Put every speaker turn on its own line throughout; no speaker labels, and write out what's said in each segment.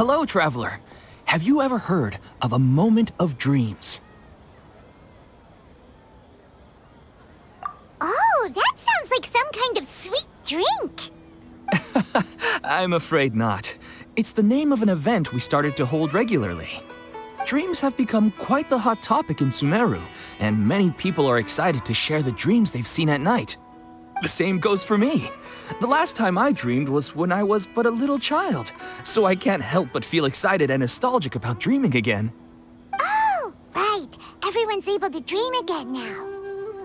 Hello, traveler. Have you ever heard of a moment of dreams?
Oh, that sounds like some kind of sweet drink.
I'm afraid not. It's the name of an event we started to hold regularly. Dreams have become quite the hot topic in Sumeru, and many people are excited to share the dreams they've seen at night. The same goes for me. The last time I dreamed was when I was but a little child, so I can't help but feel excited and nostalgic about dreaming again.
Oh, right. Everyone's able to dream again now.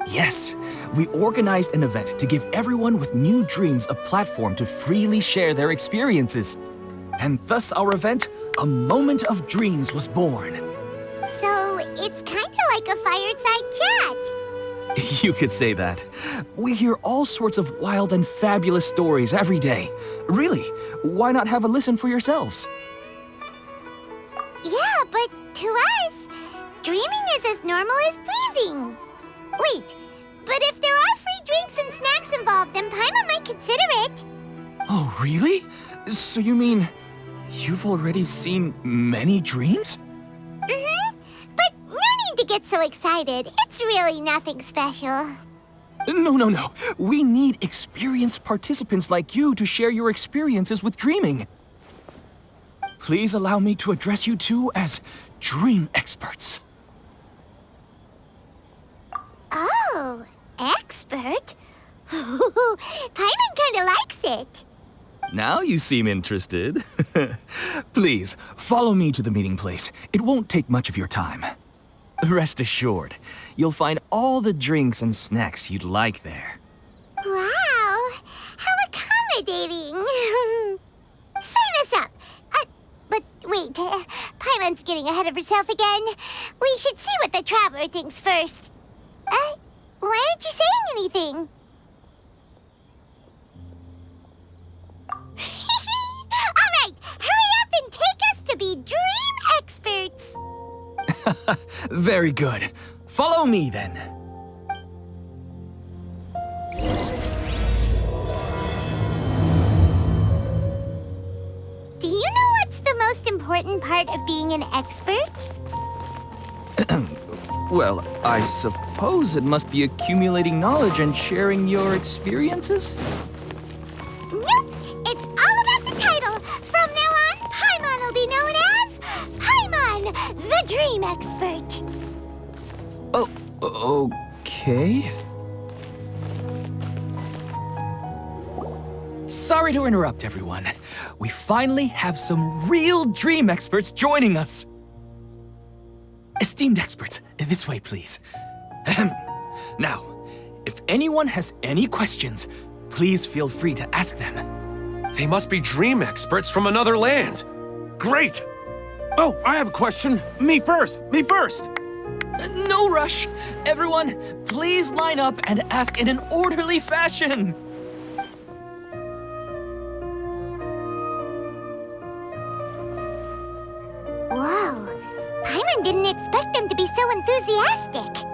Yes, we organized an event to give everyone with new dreams a platform to freely share their experiences. And thus our event, A Moment of Dreams, was born.
So, it's kind of like a fireside chat.
You could say that. We hear all sorts of wild and fabulous stories every day. Really, why not have a listen for yourselves?
Yeah, but to us, dreaming is as normal as breathing. Wait, but if there are free drinks and snacks involved, then Paimon might consider it.
Oh, really? So you mean you've already seen many dreams?
Mm-hmm. But no need to get so excited. It's really nothing special.
No. We need experienced participants like you to share your experiences with dreaming. Please allow me to address you two as dream experts.
Oh, expert? Paimon kinda likes it.
Now you seem interested. Please, follow me to the meeting place. It won't take much of your time. Rest assured, you'll find all the drinks and snacks you'd like there.
Wow, how accommodating. Sign us up. But wait, Paimon's getting ahead of herself again. We should see what the traveler thinks first. Why aren't you saying anything? All right, hurry up and take us to be dream experts.
Very good. Follow me then.
Do you know what's the most important part of being an expert?
Well, I suppose it must be accumulating knowledge and sharing your experiences?
Nope! It's all about the title! From now on, Paimon will be known as Paimon, the Dream Expert!
Oh, okay. Sorry to interrupt, everyone. We finally have some real dream experts joining us. Esteemed experts, this way, please. Now, if anyone has any questions, please feel free to ask them.
They must be dream experts from another land. Great! Oh, I have a question. Me first!
No rush. Everyone, please line up and ask in an orderly fashion.
Whoa, Paimon didn't expect them to be so enthusiastic.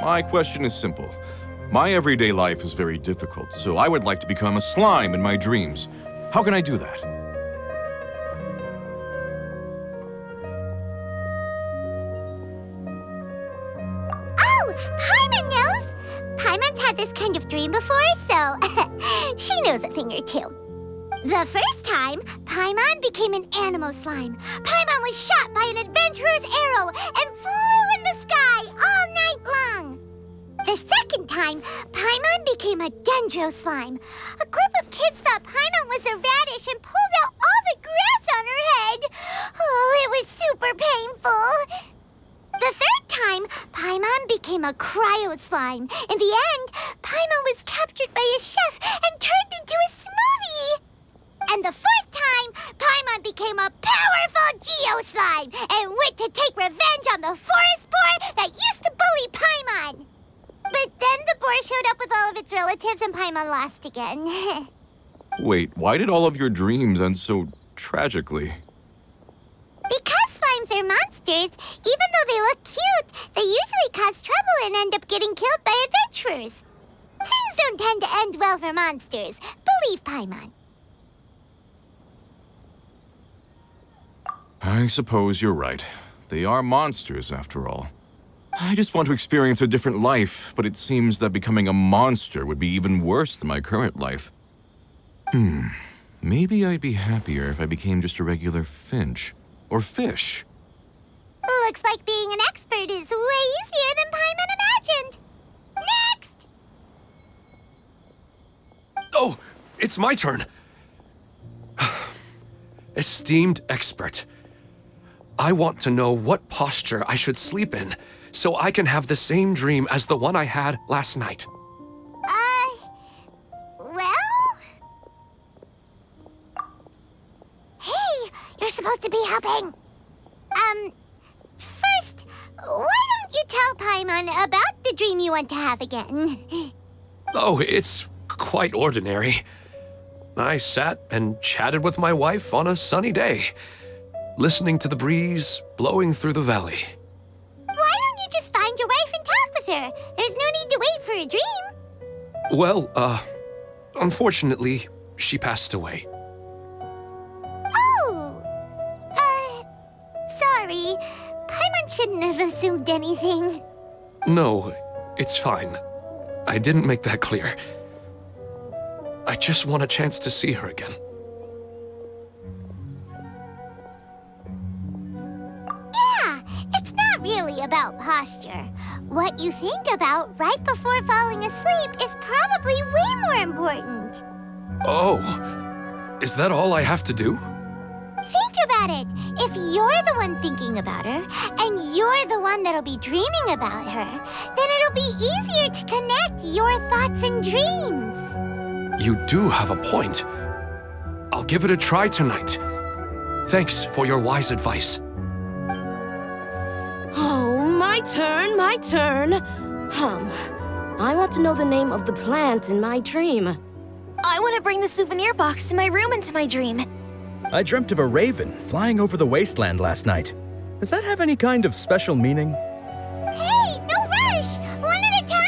My question is simple. My everyday life is very difficult, so I would like to become a slime in my dreams. How can I do that?
Oh, Paimon knows! Paimon's had this kind of dream before, so she knows a thing or two. The first time, Paimon became an animal slime. Paimon was shot by an adventurer's arrow and flew in the sky all night long. The second time, Paimon became a dendro slime. A group of kids thought Paimon was a radish and pulled out all the grass on her head. Oh, it was super painful. The third time, Paimon became a cryo slime. In the end, Paimon was captured by a chef and turned into a smoothie. And the fourth time, Paimon became a powerful Geo slime and went to take revenge on the forest boar that used to bully Paimon. But then the boar showed up with all of its relatives and Paimon lost again.
Wait, why did all of your dreams end so tragically?
Because slimes are monsters, even though they look cute, they usually cause trouble and end up getting killed by adventurers. Things don't tend to end well for monsters. Believe Paimon.
I suppose you're right. They are monsters, after all. I just want to experience a different life, but it seems that becoming a monster would be even worse than my current life. Maybe I'd be happier if I became just a regular finch. Or fish.
Looks like being an expert is way easier than Paimon imagined. Next!
Oh, it's my turn. Esteemed expert, I want to know what posture I should sleep in so I can have the same dream as the one I had last night.
Well? Hey, you're supposed to be helping. First, why don't you tell Paimon about the dream you want to have again?
Oh, it's quite ordinary. I sat and chatted with my wife on a sunny day, listening to the breeze blowing through the valley.
Why don't you just find your wife and talk with her? There's no need to wait for a dream.
Well, unfortunately, she passed away.
Oh, sorry. Paimon shouldn't have assumed anything.
No, it's fine. I didn't make that clear. I just want a chance to see her again.
Yeah, it's not really about posture. What you think about right before falling asleep is probably way more important.
Oh, is that all I have to do?
Think about it. If you're the one thinking about her, and you're the one that'll be dreaming about her, then it'll be easier to connect your thoughts and dreams.
You do have a point. I'll give it a try tonight. Thanks for your wise advice.
Oh, my turn, my turn. I want to know the name of the plant in my dream.
I want to bring the souvenir box to my room into my dream.
I dreamt of a raven flying over the wasteland last night. Does that have any kind of special meaning?
Hey, no rush! One at a time!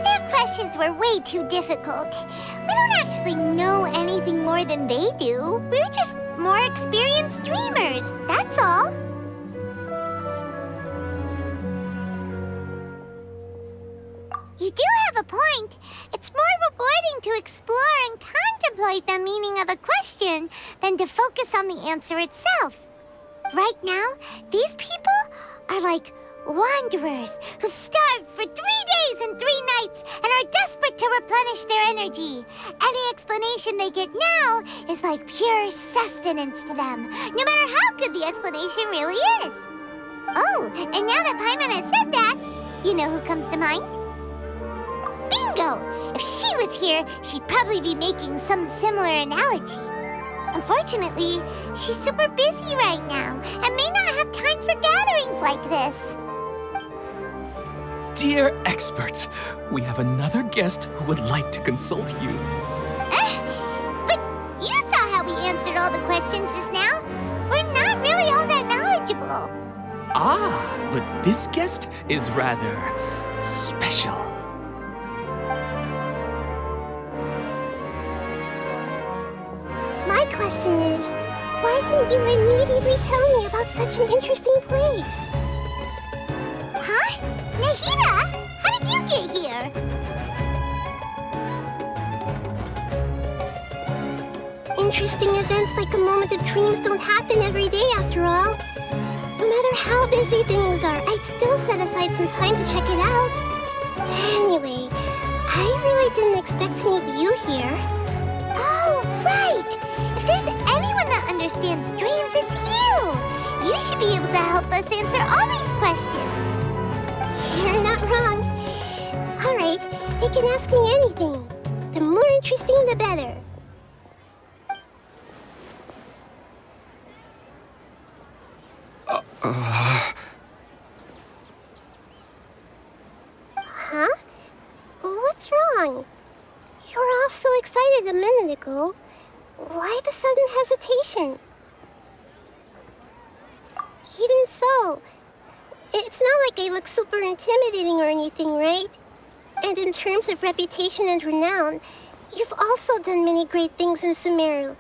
Their questions were way too difficult. We don't actually know anything more than they do. We're just more experienced dreamers, that's all. You do have a point. It's more rewarding to explore and contemplate the meaning of a question than to focus on the answer itself. Right now, these people are like wanderers who've starved for 3 days and 3 nights and are desperate to replenish their energy. Any explanation they get now is like pure sustenance to them, no matter how good the explanation really is. Oh, and now that Paimon has said that, you know who comes to mind? Bingo! If she was here, she'd probably be making some similar analogy. Unfortunately, she's super busy right now and may not have time for gatherings like this.
Dear experts, we have another guest who would like to consult you.
But you saw how we answered all the questions just now. We're not really all that knowledgeable.
Ah, but this guest is rather special.
My question is, why didn't you immediately tell me about such an interesting place? Huh? Nahida? How did you get here? Interesting events like a moment of dreams don't happen every day after all. No matter how busy things are, I'd still set aside some time to check it out. Anyway, I really didn't expect to meet you here. Oh, right! If there's anyone that understands dreams, it's you! You should be able to help us answer all these questions. You're not wrong. All right, they can ask me anything. The more interesting, the better. Huh? What's wrong? You were all so excited a minute ago. Why the sudden hesitation? Even so, it's not like I look super intimidating or anything, right? And in terms of reputation and renown, You've also done many great things in Sumeru,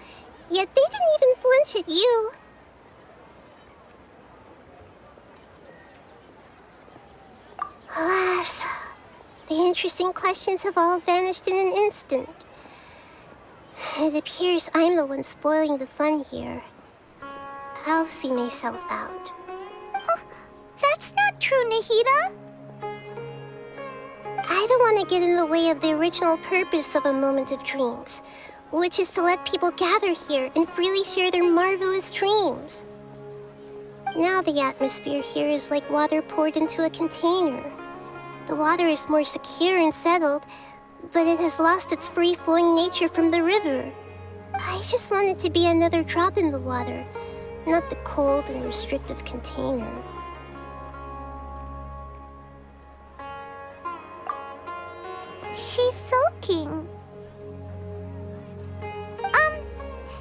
yet they didn't even flinch at you. Alas, the interesting questions have all vanished in an instant. It appears I'm the one spoiling the fun here. I'll see myself out. Oh, that's not true, Nahida. I don't want to get in the way of the original purpose of a Moment of Dreams, which is to let people gather here and freely share their marvelous dreams. Now the atmosphere here is like water poured into a container. The water is more secure and settled, but it has lost its free-flowing nature from the river. I just want it to be another drop in the water, not the cold and restrictive container. She's sulking.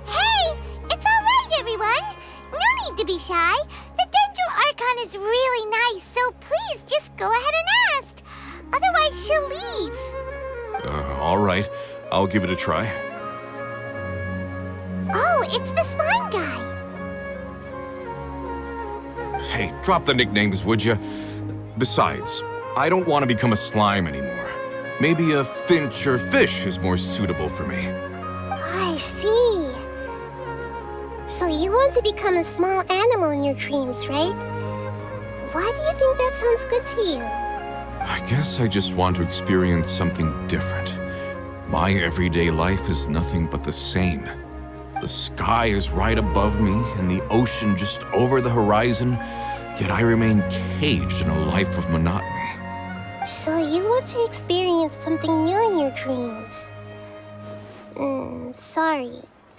Hey! It's all right, everyone! No need to be shy. The Dendro Archon is really nice, so please just go ahead and ask. Otherwise, she'll leave.
All right. I'll give it a try.
Oh, it's the slime guy.
Hey, drop the nicknames, would you? Besides, I don't want to become a slime anymore. Maybe a finch or fish is more suitable for me.
I see. So you want to become a small animal in your dreams, right? Why do you think that sounds good to you?
I guess I just want to experience something different. My everyday life is nothing but the same. The sky is right above me and the ocean just over the horizon, yet I remain caged in a life of monotony.
So you want to experience something new in your dreams? Sorry.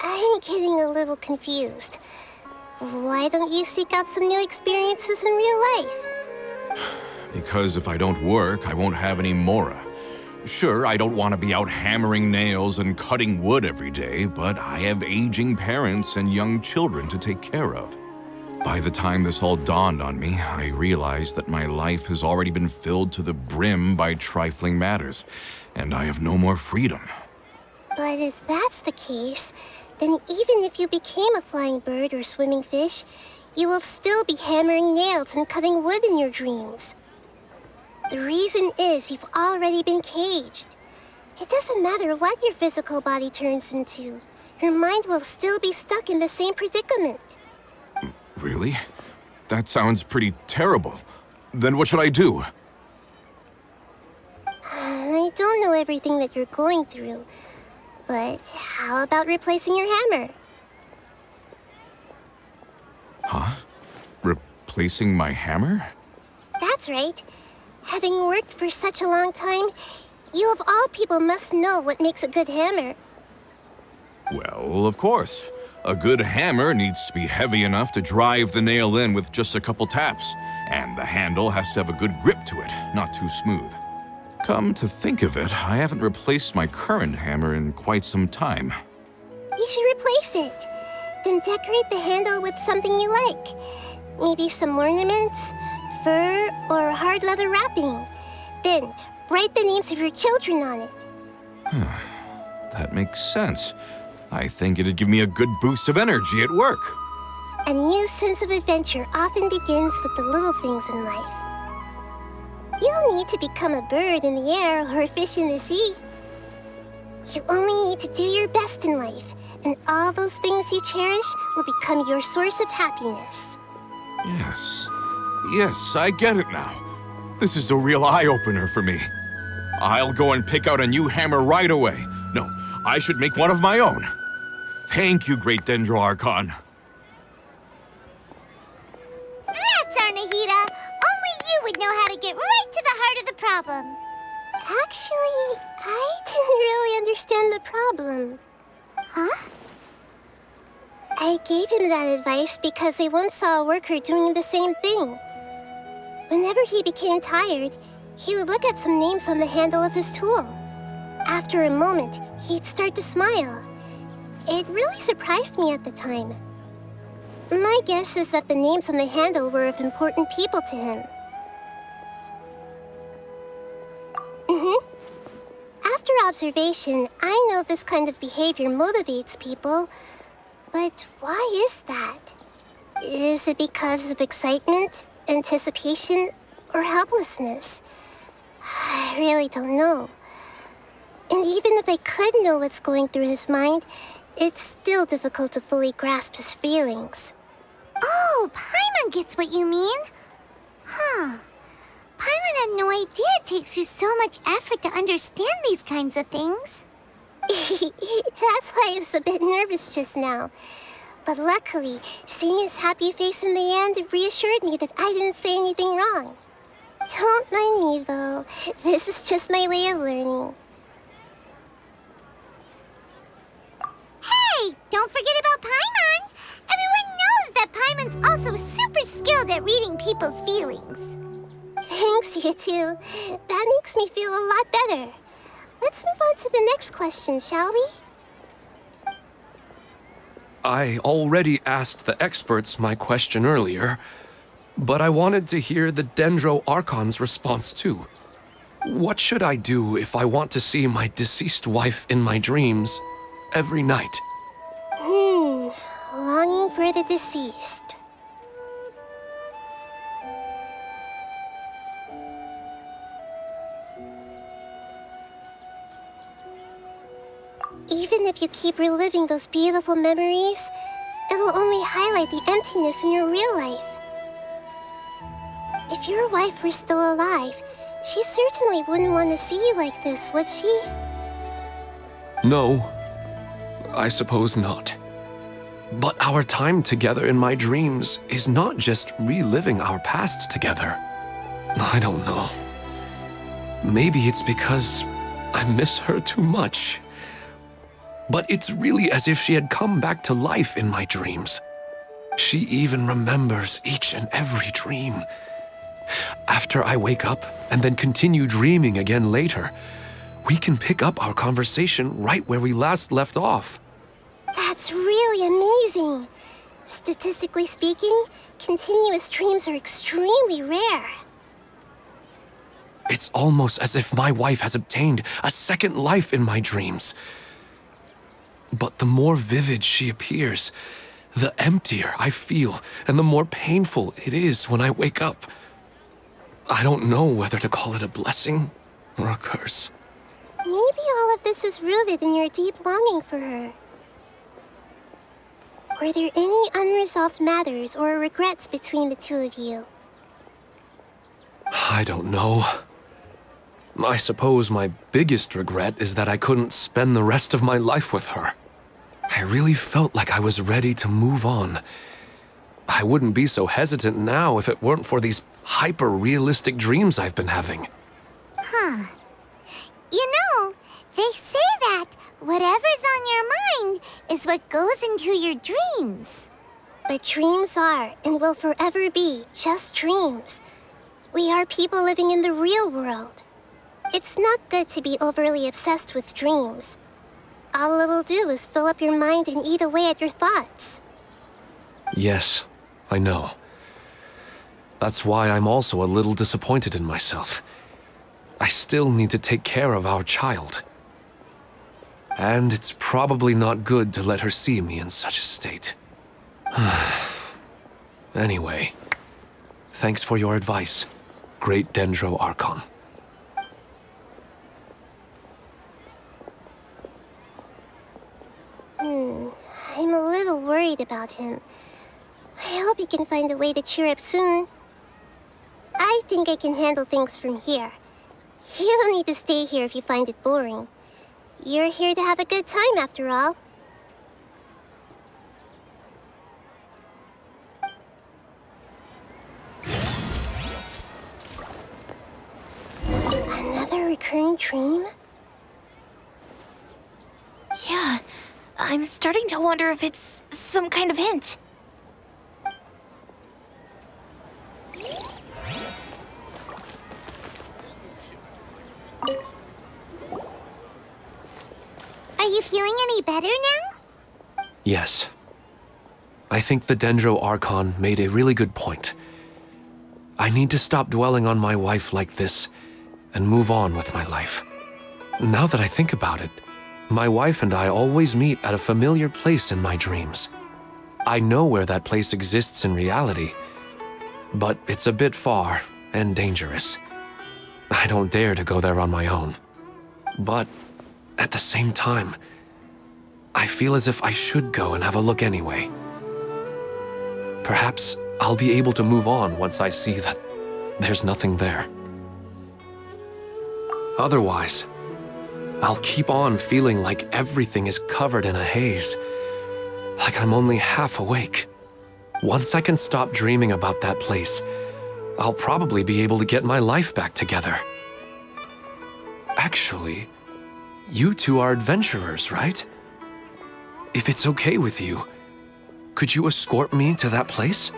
I'm getting a little confused. Why don't you seek out some new experiences in real life?
Because if I don't work, I won't have any Mora. Sure, I don't want to be out hammering nails and cutting wood every day, but I have aging parents and young children to take care of. By the time this all dawned on me, I realized that my life has already been filled to the brim by trifling matters, and I have no more freedom.
But if that's the case, then even if you became a flying bird or swimming fish, you will still be hammering nails and cutting wood in your dreams. The reason is you've already been caged. It doesn't matter what your physical body turns into. Your mind will still be stuck in the same predicament.
Really? That sounds pretty terrible. Then what should I do?
I don't know everything that you're going through, but how about replacing your hammer?
Huh? Replacing my hammer?
That's right. Having worked for such a long time, you of all people must know what makes a good hammer.
Well, of course. A good hammer needs to be heavy enough to drive the nail in with just a couple taps, and the handle has to have a good grip to it, not too smooth. Come to think of it, I haven't replaced my current hammer in quite some time.
You should replace it. Then decorate the handle with something you like. Maybe some ornaments, fur, or hard leather wrapping. Then write the names of your children on it.
That makes sense. I think it'd give me a good boost of energy at work.
A new sense of adventure often begins with the little things in life. You don't need to become a bird in the air or a fish in the sea. You only need to do your best in life, and all those things you cherish will become your source of happiness.
Yes, I get it now. This is a real eye-opener for me. I'll go and pick out a new hammer right away. No, I should make one of my own. Thank you, Great Dendro Archon.
That's our Nahida. Only you would know how to get right to the heart of the problem. Actually, I didn't really understand the problem. Huh? I gave him that advice because I once saw a worker doing the same thing. Whenever he became tired, he would look at some names on the handle of his tool. After a moment, he'd start to smile. It really surprised me at the time. My guess is that the names on the handle were of important people to him. After observation, I know this kind of behavior motivates people. But why is that? Is it because of excitement, anticipation, or helplessness? I really don't know. And even if I could know what's going through his mind, it's still difficult to fully grasp his feelings. Oh, Paimon gets what you mean. Huh. Paimon had no idea it takes you so much effort to understand these kinds of things. That's why I was a bit nervous just now. But luckily, seeing his happy face in the end reassured me that I didn't say anything wrong. Don't mind me, though. This is just my way of learning. Hey, don't forget about Paimon! Everyone knows that Paimon's also super skilled at reading people's feelings. Thanks, you two. That makes me feel a lot better. Let's move on to the next question, shall we?
I already asked the experts my question earlier, but I wanted to hear the Dendro Archon's response too. What should I do if I want to see my deceased wife in my dreams every night?
Longing for the deceased. Even if you keep reliving those beautiful memories, it'll only highlight the emptiness in your real life. If your wife were still alive, she certainly wouldn't want to see you like this, would she?
No, I suppose not. But our time together in my dreams is not just reliving our past together. I don't know. Maybe it's because I miss her too much. But it's really as if she had come back to life in my dreams. She even remembers each and every dream. After I wake up and then continue dreaming again later, we can pick up our conversation right where we last left off.
That's really amazing. Statistically speaking, continuous dreams are extremely rare.
It's almost as if my wife has obtained a second life in my dreams. But the more vivid she appears, the emptier I feel and the more painful it is when I wake up. I don't know whether to call it a blessing or a curse.
Maybe all of this is rooted in your deep longing for her. Were there any unresolved matters or regrets between the two of you?
I don't know. I suppose my biggest regret is that I couldn't spend the rest of my life with her. I really felt like I was ready to move on. I wouldn't be so hesitant now if it weren't for these hyper-realistic dreams I've been having.
Huh. You know, they say that whatever's on your mind is what goes into your dreams. But dreams are and will forever be just dreams. We are people living in the real world. It's not good to be overly obsessed with dreams. All it'll do is fill up your mind and eat away at your thoughts.
Yes, I know. That's why I'm also a little disappointed in myself. I still need to take care of our child. And it's probably not good to let her see me in such a state. Anyway, thanks for your advice, Great Dendro Archon.
I'm a little worried about him. I hope he can find a way to cheer up soon. I think I can handle things from here. You don't need to stay here if you find it boring. You're here to have a good time, after all. Another recurring dream?
Yeah, I'm starting to wonder if it's some kind of hint.
Are you feeling any better now?
Yes. I think the Dendro Archon made a really good point. I need to stop dwelling on my wife like this and move on with my life. Now that I think about it, my wife and I always meet at a familiar place in my dreams. I know where that place exists in reality, but it's a bit far and dangerous. I don't dare to go there on my own. But at the same time, I feel as if I should go and have a look anyway. Perhaps I'll be able to move on once I see that there's nothing there. Otherwise, I'll keep on feeling like everything is covered in a haze, like I'm only half awake. Once I can stop dreaming about that place, I'll probably be able to get my life back together. Actually, you two are adventurers, right? If it's okay with you, could you escort me to that place?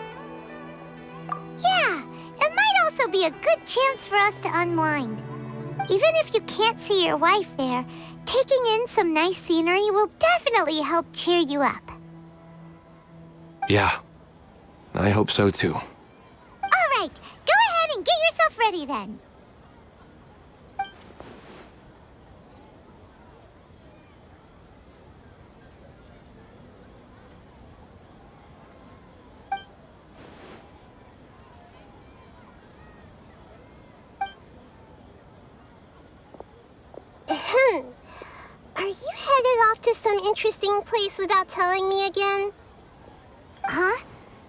Yeah, it might also be a good chance for us to unwind. Even if you can't see your wife there, taking in some nice scenery will definitely help cheer you up.
Yeah, I hope so too.
All right, go ahead and get yourself ready then. Are you headed off to some interesting place without telling me again? Huh?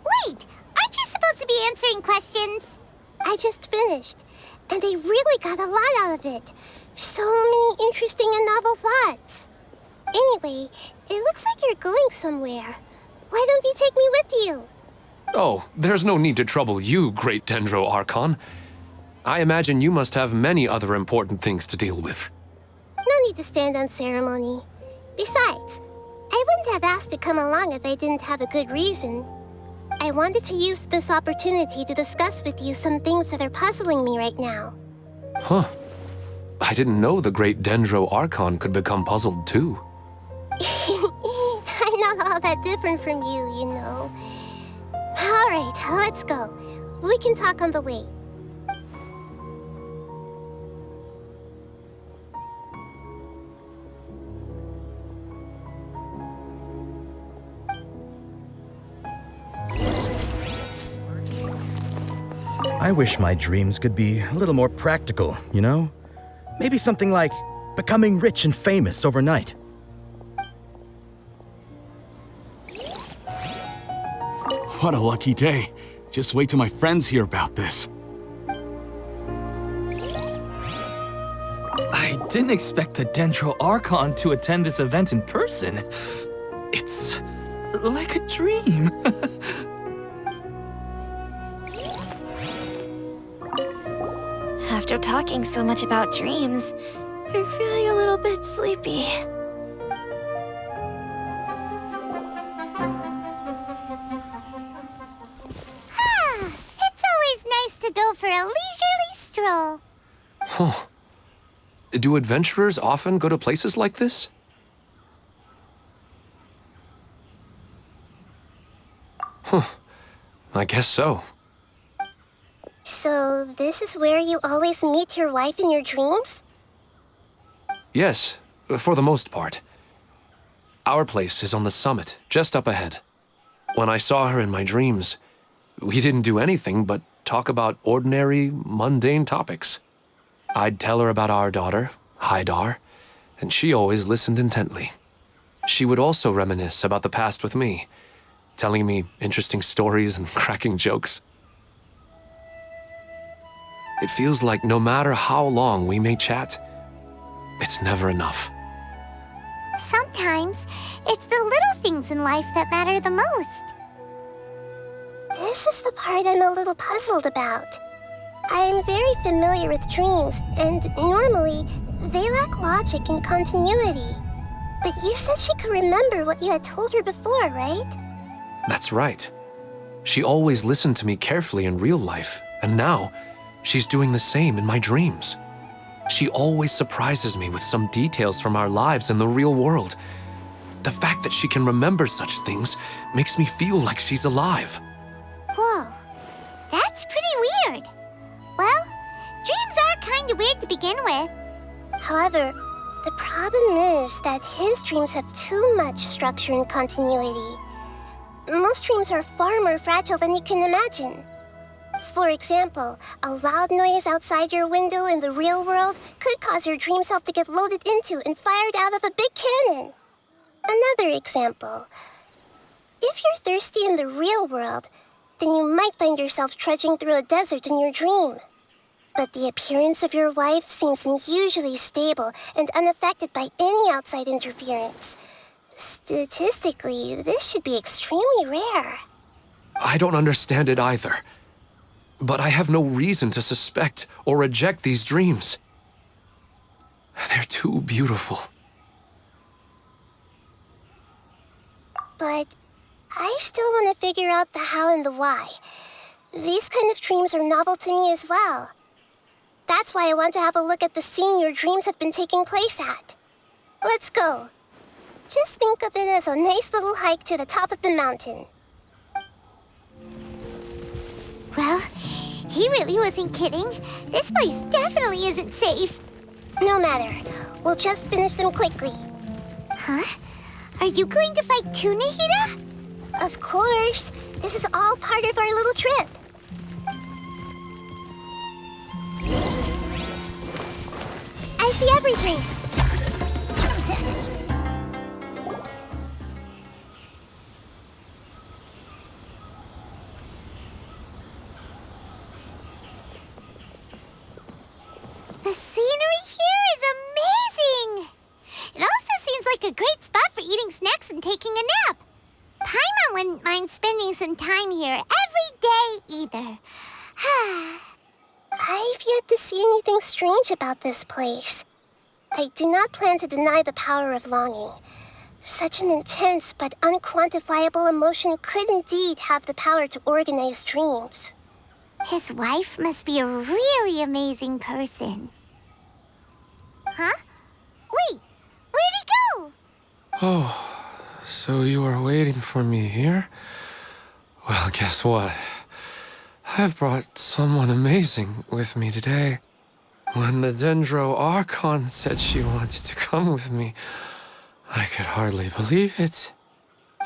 Wait, aren't you supposed to be answering questions? I just finished, and I really got a lot out of it. So many interesting and novel thoughts. Anyway, it looks like you're going somewhere. Why don't you take me with you?
Oh, there's no need to trouble you, Great Dendro Archon. I imagine you must have many other important things to deal with.
No need to stand on ceremony. Besides, I wouldn't have asked to come along if I didn't have a good reason. I wanted to use this opportunity to discuss with you some things that are puzzling me right now.
Huh. I didn't know the Great Dendro Archon could become puzzled too.
I'm not all that different from you, you know. All right, let's go. We can talk on the way.
I wish my dreams could be a little more practical, you know? Maybe something like becoming rich and famous overnight.
What a lucky day. Just wait till my friends hear about this.
I didn't expect the Dendro Archon to attend this event in person. It's like a dream.
After talking so much about dreams, I'm feeling a little bit sleepy.
It's always nice to go for a leisurely stroll.
Huh. Do adventurers often go to places like this? Huh. I guess so.
So, this is where you always meet your wife in your dreams?
Yes, for the most part. Our place is on the summit, just up ahead. When I saw her in my dreams, we didn't do anything but talk about ordinary, mundane topics. I'd tell her about our daughter, Haidar, and she always listened intently. She would also reminisce about the past with me, telling me interesting stories and cracking jokes. It feels like no matter how long we may chat, it's never enough.
Sometimes, it's the little things in life that matter the most. This is the part I'm a little puzzled about. I am very familiar with dreams, and normally, they lack logic and continuity. But you said she could remember what you had told her before, right?
That's right. She always listened to me carefully in real life, and now, she's doing the same in my dreams. She always surprises me with some details from our lives in the real world. The fact that she can remember such things makes me feel like she's alive.
Whoa, that's pretty weird. Well, dreams are kind of weird to begin with. However,
The problem is that his dreams have too much structure and continuity. Most dreams are far more fragile than you can imagine. For example, a loud noise outside your window in the real world could cause your dream self to get loaded into and fired out of a big cannon. Another example. If you're thirsty in the real world, then you might find yourself trudging through a desert in your dream. But the appearance of your wife seems unusually stable and unaffected by any outside interference. Statistically, this should be extremely rare.
I don't understand it either. But I have no reason to suspect or reject these dreams. They're too beautiful.
But I still want to figure out the how and the why. These kind of dreams are novel to me as well. That's why I want to have a look at the scene your dreams have been taking place at. Let's go. Just think of it as a nice little hike to the top of the mountain.
Well, he really wasn't kidding. This place definitely isn't safe.
No matter. We'll just finish them quickly.
Huh? Are you going to fight too, Nahida?
Of course. This is all part of our little trip. I see everything.
The scenery here is amazing! It also seems like a great spot for eating snacks and taking a nap. Paimon wouldn't mind spending some time here every day either.
I've yet to see anything strange about this place. I do not plan to deny the power of longing. Such an intense but unquantifiable emotion could indeed have the power to organize dreams.
His wife must be a really amazing person. Huh? Wait, where'd he go?
Oh, so you were waiting for me here? Well, guess what? I've brought someone amazing with me today. When the Dendro Archon said she wanted to come with me, I could hardly believe it.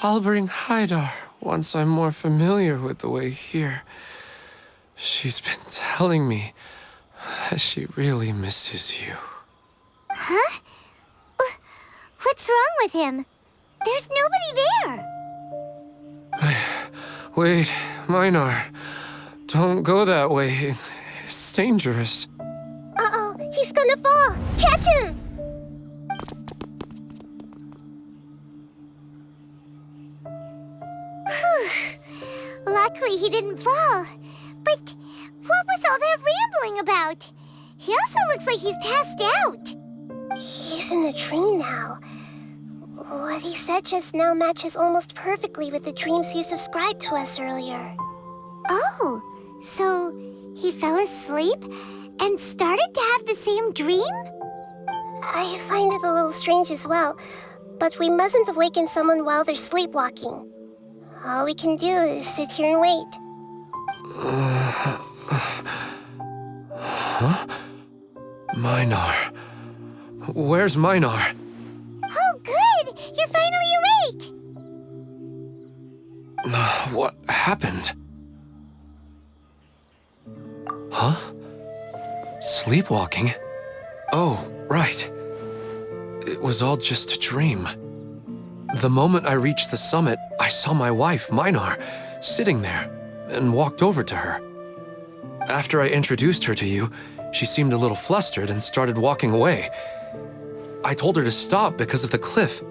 I'll bring Haidar once I'm more familiar with the way here. She's been telling me that she really misses you.
Huh? What's wrong with him? There's nobody there.
Wait, Minar. Don't go that way. It's dangerous.
Uh-oh, he's gonna fall! Catch him!
Luckily he didn't fall. But what was all that rambling about? He also looks like he's passed out.
He's in a dream now. What he said just now matches almost perfectly with the dreams he's described to us earlier.
Oh, so he fell asleep and started to have the same dream?
I find it a little strange as well, but we mustn't awaken someone while they're sleepwalking. All we can do is sit here and wait.
Huh? Minar. Where's Minar?
Oh, good! You're finally awake!
What happened? Huh? Sleepwalking? Oh, right. It was all just a dream. The moment I reached the summit, I saw my wife, Minar, sitting there, and walked over to her. After I introduced her to you, she seemed a little flustered and started walking away. I told her to stop because of the cliff,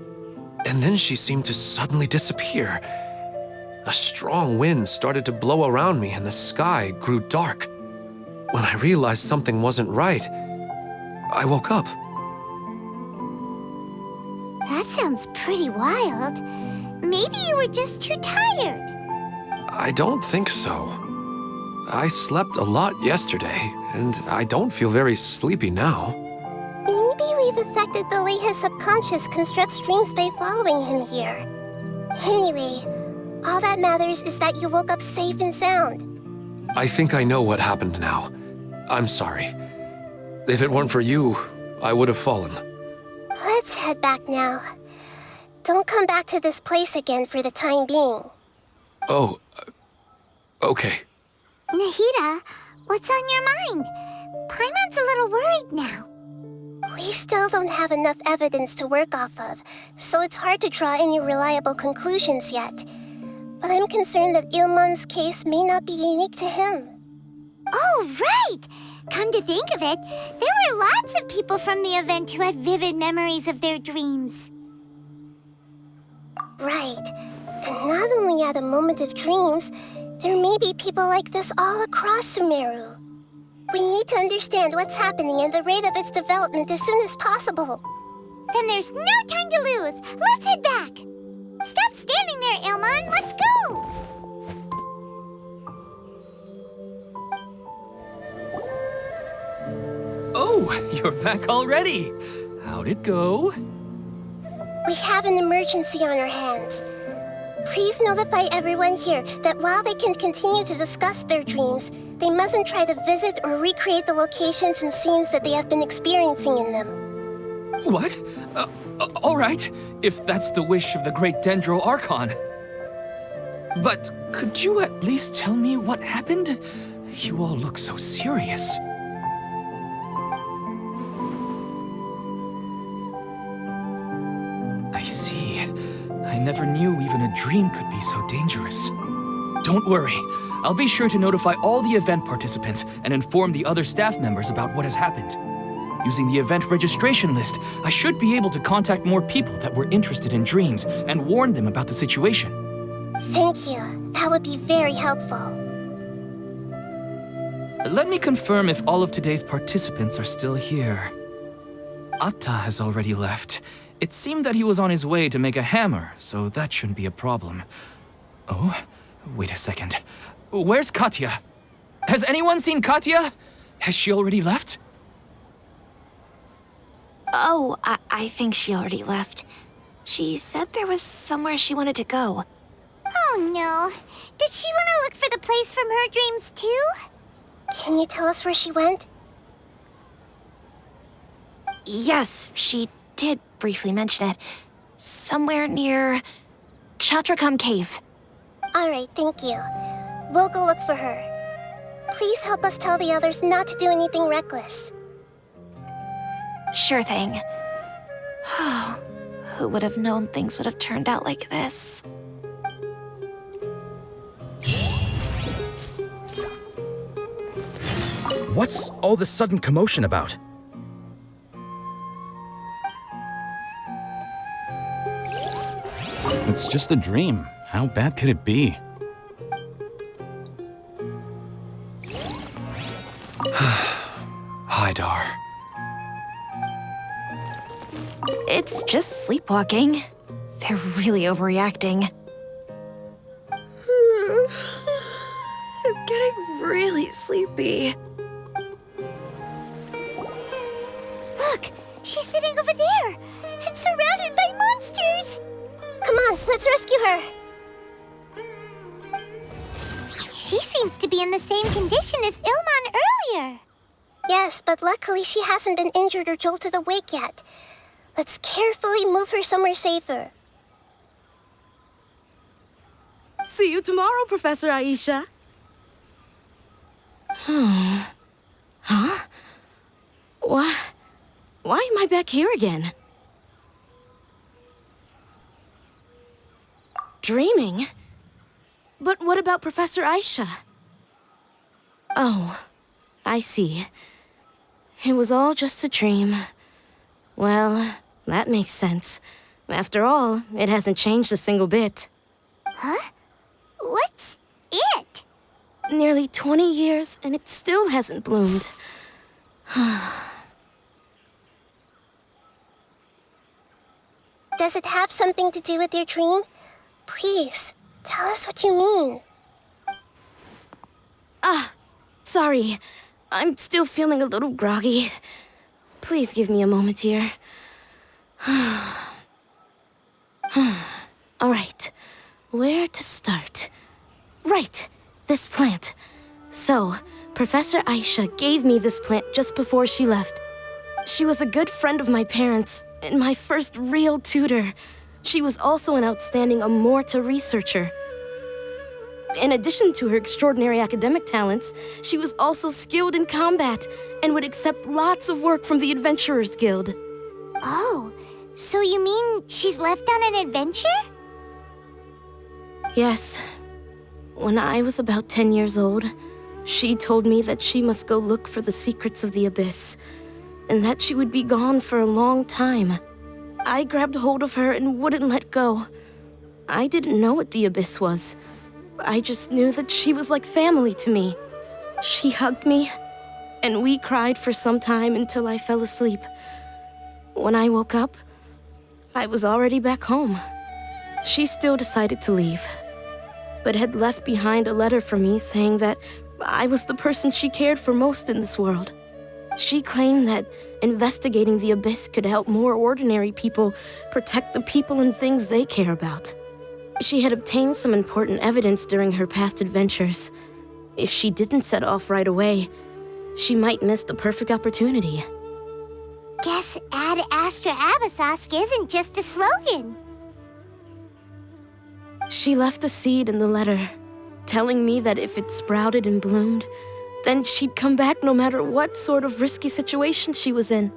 and then she seemed to suddenly disappear. A strong wind started to blow around me and the sky grew dark. When I realized something wasn't right, I woke up.
That sounds pretty wild. Maybe you were just too tired.
I don't think so. I slept a lot yesterday, and I don't feel very sleepy now.
Maybe we've affected the way his subconscious constructs dreams by following him here. Anyway, all that matters is that you woke up safe and sound.
I think I know what happened now. I'm sorry. If it weren't for you, I would have fallen.
Let's head back now. Don't come back to this place again for the time being.
Oh, okay.
Nahida, what's on your mind? Paimon's a little worried now.
We still don't have enough evidence to work off of, so it's hard to draw any reliable conclusions yet. But I'm concerned that Ilmon's case may not be unique to him.
Oh, right! Come to think of it, there were lots of people from the event who had vivid memories of their dreams.
Right. And not only at a moment of dreams, there may be people like this all across Sumeru. We need to understand what's happening and the rate of its development as soon as possible.
Then there's no time to lose. Let's head back. Stop standing there, Ilmon. Let's go.
Oh, you're back already. How'd it go?
We have an emergency on our hands. Please notify everyone here that while they can continue to discuss their dreams, they mustn't try to visit or recreate the locations and scenes that they have been experiencing in them.
What? All right, if that's the wish of the great Dendro Archon. But could you at least tell me what happened? You all look so serious. I see. I never knew even a dream could be so dangerous. Don't worry. I'll be sure to notify all the event participants and inform the other staff members about what has happened. Using the event registration list, I should be able to contact more people that were interested in dreams and warn them about the situation.
Thank you. That would be very helpful.
Let me confirm if all of today's participants are still here. Atta has already left. It seemed that he was on his way to make a hammer, so that shouldn't be a problem. Oh, wait a second. Where's Katya? Has anyone seen Katya? Has she already left?
Oh, I think she already left. She said there was somewhere she wanted to go.
Oh, no. Did she want to look for the place from her dreams, too?
Can you tell us where she went?
Yes, she did briefly mention it. Somewhere near Chatrakam Cave.
All right, thank you. We'll go look for her. Please help us tell the others not to do anything reckless.
Sure thing. Who would have known things would have turned out like this?
What's all this sudden commotion about?
It's just a dream. How bad could it be?
Hi, Dar.
It's just sleepwalking. They're really overreacting. I'm getting really sleepy.
Look, she's sitting over there and surrounded by monsters.
Come on, let's rescue her.
She seems to be in the same condition as Ilmon earlier.
Yes, but luckily she hasn't been injured or jolted awake yet. Let's carefully move her somewhere safer.
See you tomorrow, Professor Aisha. Huh? Why am I back here again? Dreaming? But what about Professor Aisha? Oh, I see. It was all just a dream. Well, that makes sense. After all, it hasn't changed a single bit.
Huh? What's it?
Nearly 20 years, and it still hasn't bloomed.
Does it have something to do with your dream? Please, tell us what you mean.
Sorry. I'm still feeling a little groggy. Please give me a moment here. All right. Where to start? Right. This plant. So, Professor Aisha gave me this plant just before she left. She was a good friend of my parents, and my first real tutor. She was also an outstanding Amorta researcher. In addition to her extraordinary academic talents, she was also skilled in combat and would accept lots of work from the Adventurers Guild.
Oh, so you mean she's left on an adventure?
Yes. When I was about 10 years old, she told me that she must go look for the secrets of the Abyss, and that she would be gone for a long time. I grabbed hold of her and wouldn't let go. I didn't know what the Abyss was. I just knew that she was like family to me. She hugged me, and we cried for some time until I fell asleep. When I woke up, I was already back home. She still decided to leave, but had left behind a letter for me saying that I was the person she cared for most in this world. She claimed that investigating the Abyss could help more ordinary people protect the people and things they care about. She had obtained some important evidence during her past adventures. If she didn't set off right away, she might miss the perfect opportunity.
Guess Ad Astra Abyssosque isn't just a slogan.
She left a seed in the letter, telling me that if it sprouted and bloomed, then she'd come back no matter what sort of risky situation she was in.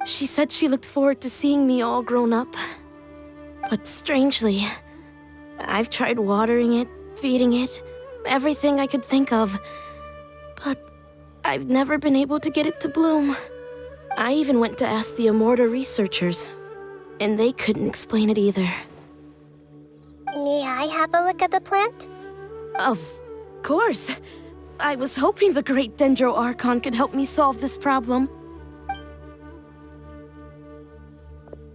She said she looked forward to seeing me all grown up. But strangely, I've tried watering it, feeding it, everything I could think of, but I've never been able to get it to bloom. I even went to ask the Amorta researchers, and they couldn't explain it either.
May I have a look at the plant?
Of course. I was hoping the great Dendro Archon could help me solve this problem.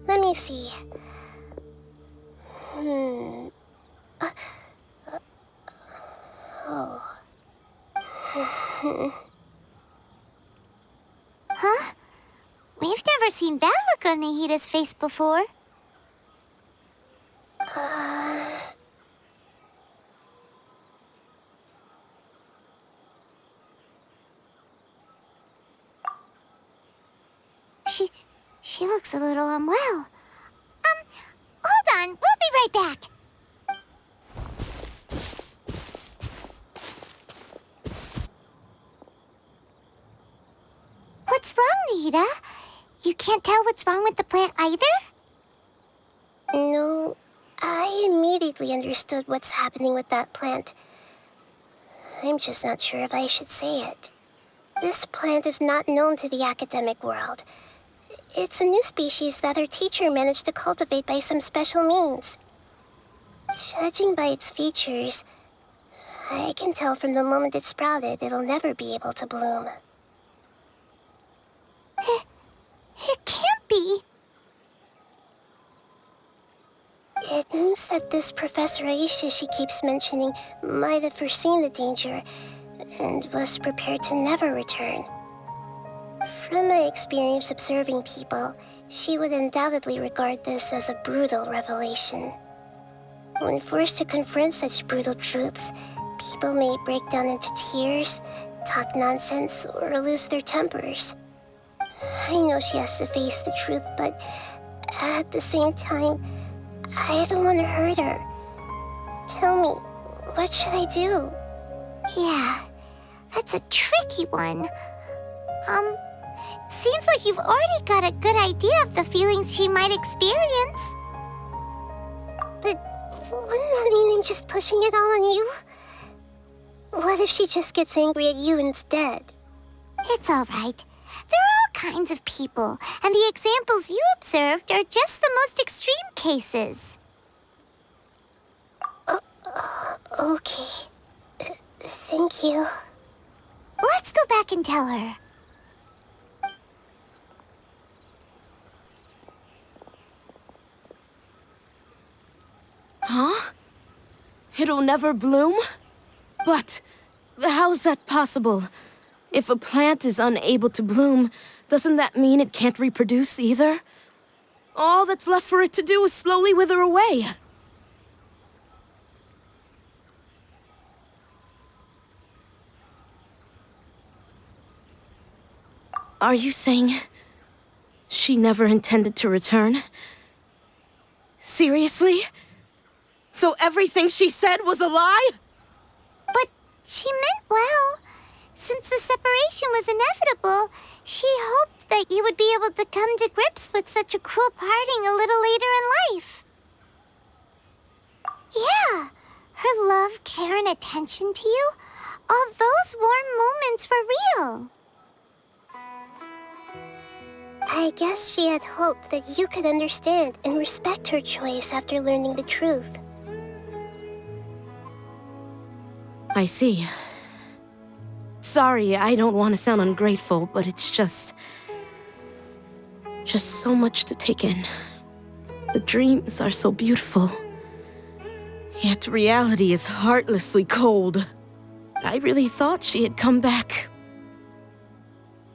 Let me see.
Huh? We've never seen that look on Nahida's face before. She looks a little unwell. Hold on, we'll be right back. What's wrong, Nahida? You can't tell what's wrong with the plant either?
No, I immediately understood what's happening with that plant. I'm just not sure if I should say it. This plant is not known to the academic world. It's a new species that our teacher managed to cultivate by some special means. Judging by its features, I can tell from the moment it sprouted it'll never be able to bloom.
It can't be.
It means that this Professor Aisha she keeps mentioning might have foreseen the danger and was prepared to never return. From my experience observing people, she would undoubtedly regard this as a brutal revelation. When forced to confront such brutal truths, people may break down into tears, talk nonsense, or lose their tempers. I know she has to face the truth, but at the same time, I don't want to hurt her. Tell me, what should I do?
Yeah, that's a tricky one. Seems like you've already got a good idea of the feelings she might experience.
But wouldn't that mean I'm just pushing it all on you? What if she just gets angry at you instead?
It's all right. There are all kinds of people, and the examples you observed are just the most extreme cases.
Okay. Thank you.
Let's go back and tell her.
Huh? It'll never bloom? But how's that possible? If a plant is unable to bloom, doesn't that mean it can't reproduce either? All that's left for it to do is slowly wither away. Are you saying She never intended to return? Seriously? So everything she said was a lie?
But she meant well. Since the separation was inevitable, she hoped that you would be able to come to grips with such a cruel parting a little later in life. Yeah, her love, care, and attention to you, all those warm moments were real.
I guess she had hoped that you could understand and respect her choice after learning the truth.
I see. Sorry, I don't want to sound ungrateful, but it's just so much to take in. The dreams are so beautiful. Yet reality is heartlessly cold. I really thought she had come back.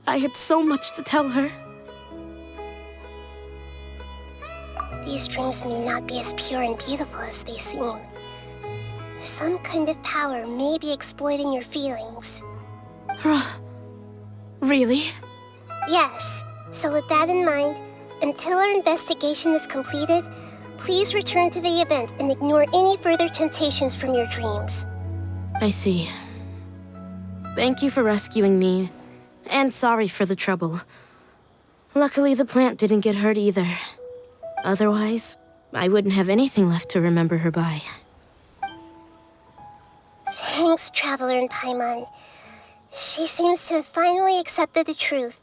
I had so much to tell her.
These dreams may not be as pure and beautiful as they seem. Some kind of power may be exploiting your feelings.
Really?
Yes. So with that in mind, until our investigation is completed, please return to the event and ignore any further temptations from your dreams.
I see. Thank you for rescuing me, and sorry for the trouble. Luckily, the plant didn't get hurt either. Otherwise, I wouldn't have anything left to remember her by.
Thanks, Traveler and Paimon. She seems to have finally accepted the truth,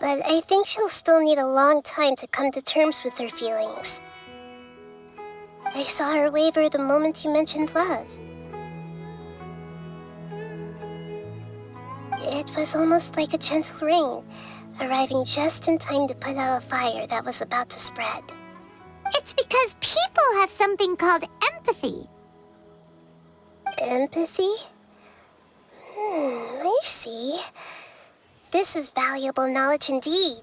but I think she'll still need a long time to come to terms with her feelings. I saw her waver the moment you mentioned love. It was almost like a gentle rain, arriving just in time to put out a fire that was about to spread.
It's because people have something called empathy.
Empathy? I see. This is valuable knowledge indeed.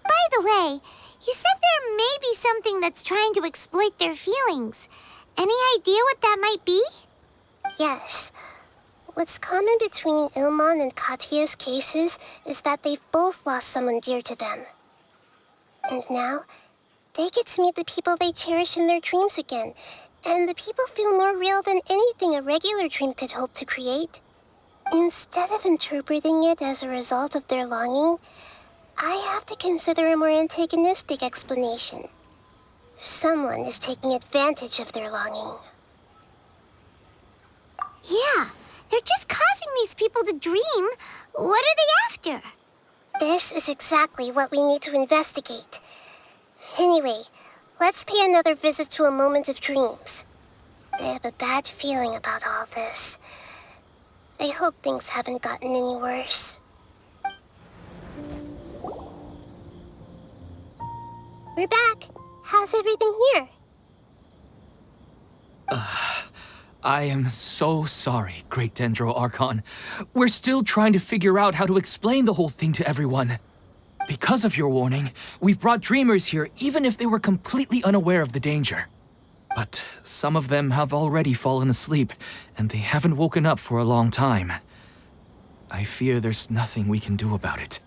By the way, you said there may be something that's trying to exploit their feelings. Any idea what that might be?
Yes. What's common between Ilmon and Katya's cases is that they've both lost someone dear to them. And now, they get to meet the people they cherish in their dreams again, and the people feel more real than anything a regular dream could hope to create. Instead of interpreting it as a result of their longing, I have to consider a more antagonistic explanation. Someone is taking advantage of their longing.
Yeah, they're just causing these people to dream. What are they after?
This is exactly what we need to investigate. Anyway, let's pay another visit to a moment of dreams. I have a bad feeling about all this. I hope things haven't gotten any worse. We're back. How's everything here?
I am so sorry, Great Dendro Archon. We're still trying to figure out how to explain the whole thing to everyone. Because of your warning, we've brought dreamers here even if they were completely unaware of the danger. But some of them have already fallen asleep, and they haven't woken up for a long time. I fear there's nothing we can do about it.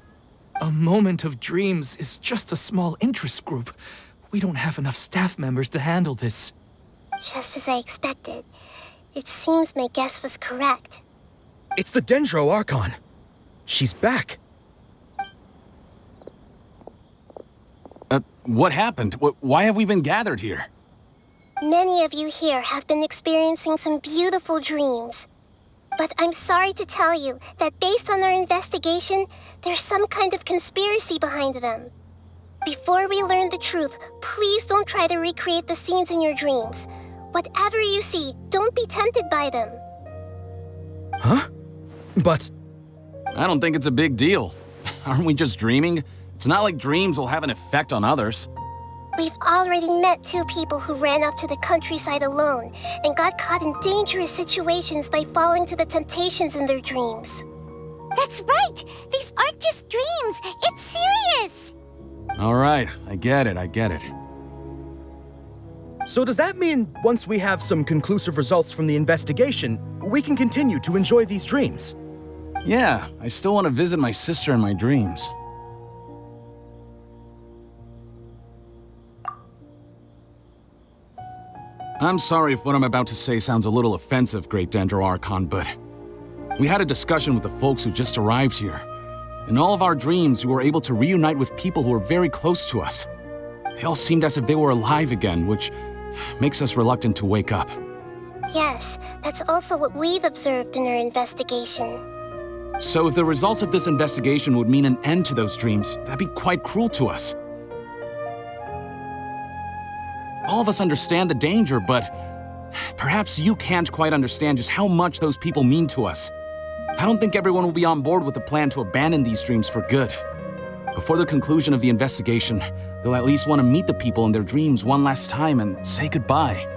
A moment of dreams is just a small interest group. We don't have enough staff members to handle this.
Just as I expected. It seems my guess was correct.
It's the Dendro Archon. She's back.
What happened? Why have we been gathered here?
Many of you here have been experiencing some beautiful dreams. But I'm sorry to tell you that based on our investigation, there's some kind of conspiracy behind them. Before we learn the truth, please don't try to recreate the scenes in your dreams. Whatever you see, don't be tempted by them.
Huh? But...
I don't think it's a big deal. Aren't we just dreaming? It's not like dreams will have an effect on others.
We've already met 2 people who ran off to the countryside alone and got caught in dangerous situations by falling to the temptations in their dreams.
That's right! These aren't just dreams! It's serious!
All right, I get it.
So does that mean once we have some conclusive results from the investigation, we can continue to enjoy these dreams?
Yeah, I still want to visit my sister in my dreams. I'm sorry if what I'm about to say sounds a little offensive, Great Dendro Archon, but we had a discussion with the folks who just arrived here. In all of our dreams, we were able to reunite with people who were very close to us. They all seemed as if they were alive again, which makes us reluctant to wake up.
Yes, that's also what we've observed in our investigation.
So if the results of this investigation would mean an end to those dreams, that'd be quite cruel to us. All of us understand the danger, but perhaps you can't quite understand just how much those people mean to us. I don't think everyone will be on board with the plan to abandon these dreams for good. Before the conclusion of the investigation, they'll at least want to meet the people in their dreams one last time and say goodbye.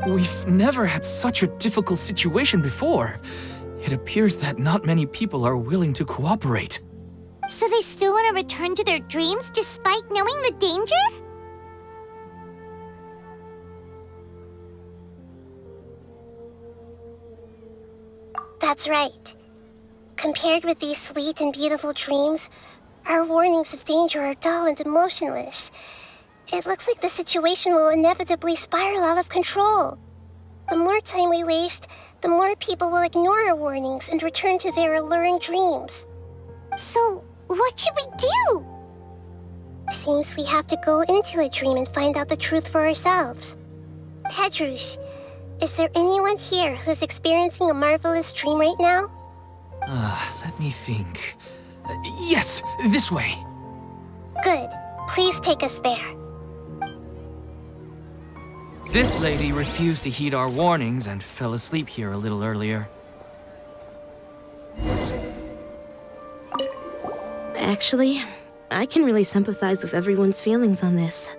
We've never had such a difficult situation before. It appears that not many people are willing to cooperate.
So they still want to return to their dreams despite knowing the danger?
That's right. Compared with these sweet and beautiful dreams, our warnings of danger are dull and emotionless. It looks like the situation will inevitably spiral out of control. The more time we waste, the more people will ignore our warnings and return to their alluring dreams.
So, what should we do?
Seems we have to go into a dream and find out the truth for ourselves. Pedrush, is there anyone here who's experiencing a marvelous dream right now?
Let me think. Yes, this way.
Good. Please take us there.
This lady refused to heed our warnings and fell asleep here a little earlier.
Actually, I can really sympathize with everyone's feelings on this.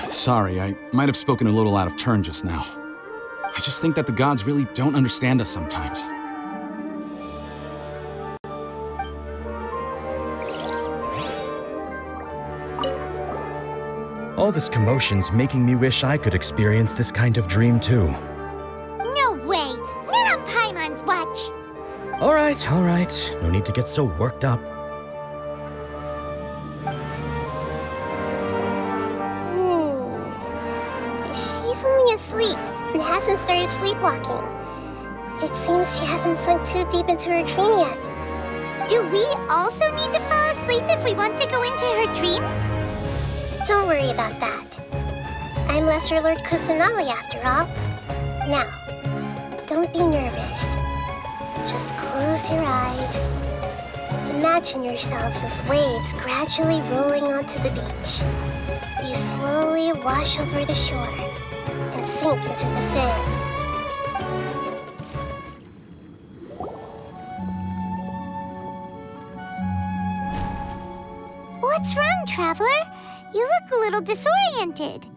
Sorry, I might have spoken a little out of turn just now. I just think that the gods really don't understand us sometimes.
All this commotion's making me wish I could experience this kind of dream too.
No way! Not on Paimon's watch!
All right. No need to get so worked up.
She's only asleep and hasn't started sleepwalking. It seems she hasn't sunk too deep into her dream yet.
Do we also need to fall asleep if we want to go into her dream?
Don't worry about that. I'm Lesser Lord Kusanali after all. Now, don't be nervous. Just close your eyes. Imagine yourselves as waves gradually rolling onto the beach. You slowly wash over the shore and sink into the sand.
What's wrong, Traveler? You look a little disoriented.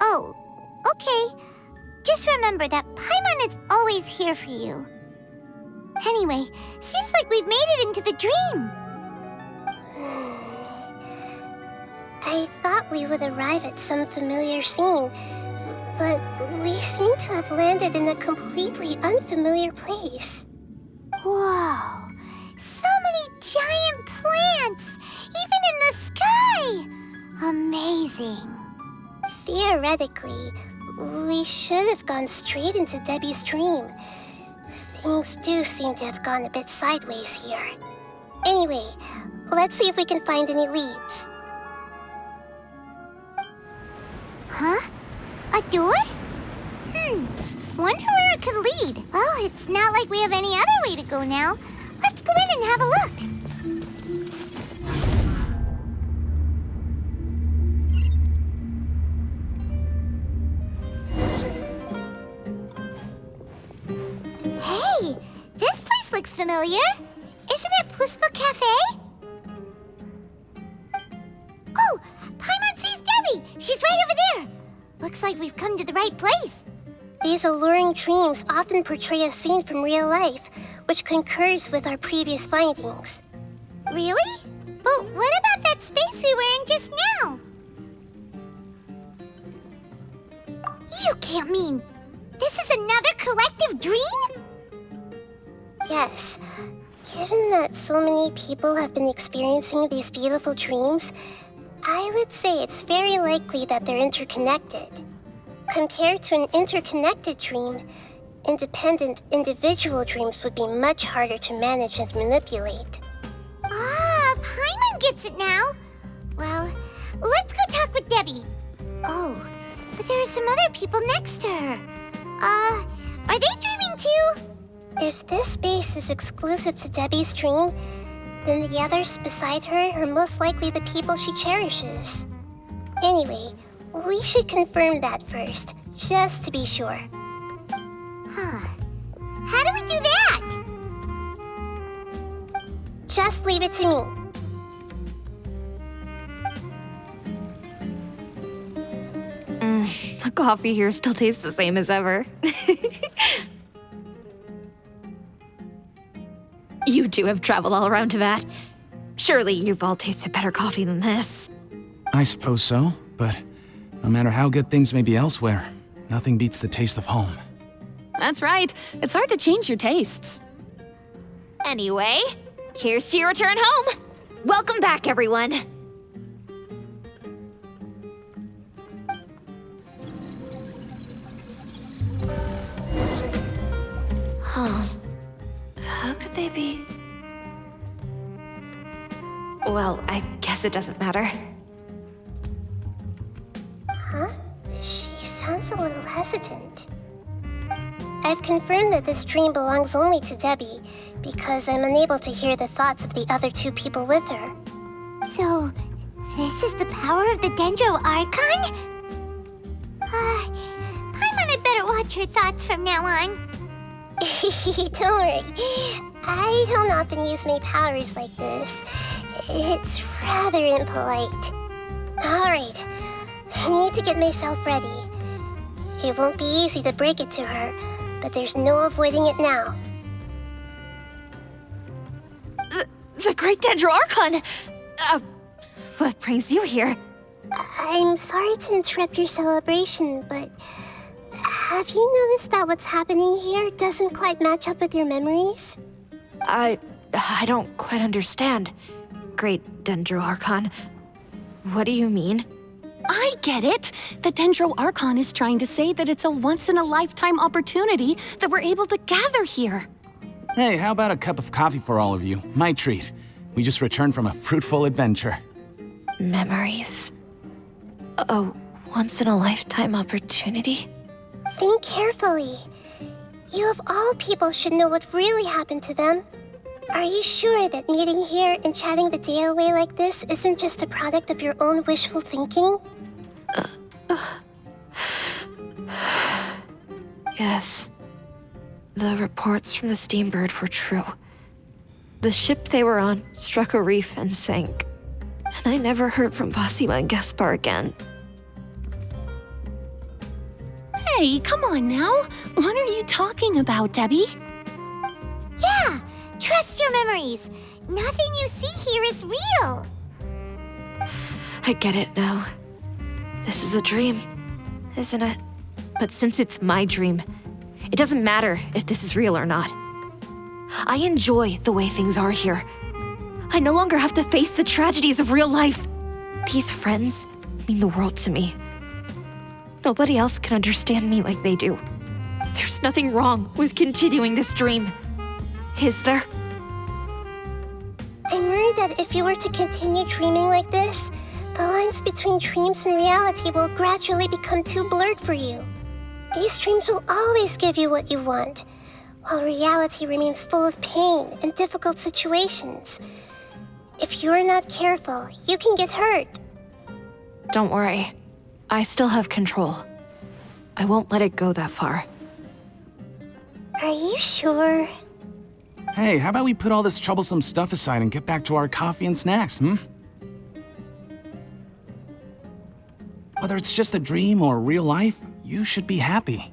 Oh, okay. Just remember that Paimon is always here for you. Anyway, seems like we've made it into the dream.
I thought we would arrive at some familiar scene, but we seem to have landed in a completely unfamiliar place.
Whoa! So many giant plants! Even in the sky! Amazing.
Theoretically, we should have gone straight into Debbie's dream. Things do seem to have gone a bit sideways here. Anyway, let's see if we can find any leads.
Huh? A door? Wonder where it could lead. Well, it's not like we have any other way to go now. Let's go in and have a look. Hey, this place looks familiar. Isn't it Puspa Cafe? Oh, Paimon sees Debbie. She's right over there. Looks like we've come to the right place.
These alluring dreams often portray a scene from real life, which concurs with our previous findings.
Really? But what about that space we were in just now? You can't mean this is another collective dream?
Yes. Given that so many people have been experiencing these beautiful dreams, I would say it's very likely that they're interconnected. Compared to an interconnected dream, independent individual dreams would be much harder to manage and manipulate.
Ah, Paimon gets it now. Well, let's go talk with Debbie. Oh, but there are some other people next to her. Are they dreaming too?
If this space is exclusive to Debbie's dream, then the others beside her are most likely the people she cherishes. Anyway, we should confirm that first, just to be sure.
Huh. How do we do that?
Just leave it to me.
The coffee here still tastes the same as ever. You two have traveled all around Tibet. Surely you've all tasted better coffee than this.
I suppose so, but no matter how good things may be elsewhere, nothing beats the taste of home.
That's right. It's hard to change your tastes.
Anyway, here's to your return home. Welcome back, everyone. Huh. How could they be? Well, I guess it doesn't matter.
Huh? She sounds a little hesitant. I've confirmed that this dream belongs only to Debbie, because I'm unable to hear the thoughts of the other two people with her.
So, this is the power of the Dendro Archon? Paimon had better watch her thoughts from now on.
Don't worry. I don't often use my powers like this. It's rather impolite. Alright, I need to get myself ready. It won't be easy to break it to her, but there's no avoiding it now.
The Great Dendro Archon! What brings you here?
I'm sorry to interrupt your celebration, but have you noticed that what's happening here doesn't quite match up with your memories?
I don't quite understand. Great Dendro Archon. What do you mean?
I get it. The Dendro Archon is trying to say that it's a once-in-a-lifetime opportunity that we're able to gather here.
Hey, how about a cup of coffee for all of you? My treat. We just returned from a fruitful adventure.
Memories. A once-in-a-lifetime opportunity?
Think carefully. You of all people should know what really happened to them. Are you sure that meeting here and chatting the day away like this isn't just a product of your own wishful thinking?
Yes. The reports from the Steambird were true. The ship they were on struck a reef and sank. And I never heard from Basima and Gaspar again.
Hey, come on now. What are you talking about, Debbie?
Yeah, trust your memories. Nothing you see here is real.
I get it now. This is a dream, isn't it? But since it's my dream, it doesn't matter if this is real or not. I enjoy the way things are here. I no longer have to face the tragedies of real life. These friends mean the world to me. Nobody else can understand me like they do. There's nothing wrong with continuing this dream. Is there?
I'm worried that if you were to continue dreaming like this, the lines between dreams and reality will gradually become too blurred for you. These dreams will always give you what you want, while reality remains full of pain and difficult situations. If you're not careful, you can get hurt.
Don't worry. I still have control. I won't let it go that far.
Are you sure?
Hey, how about we put all this troublesome stuff aside and get back to our coffee and snacks, Whether it's just a dream or real life, you should be happy.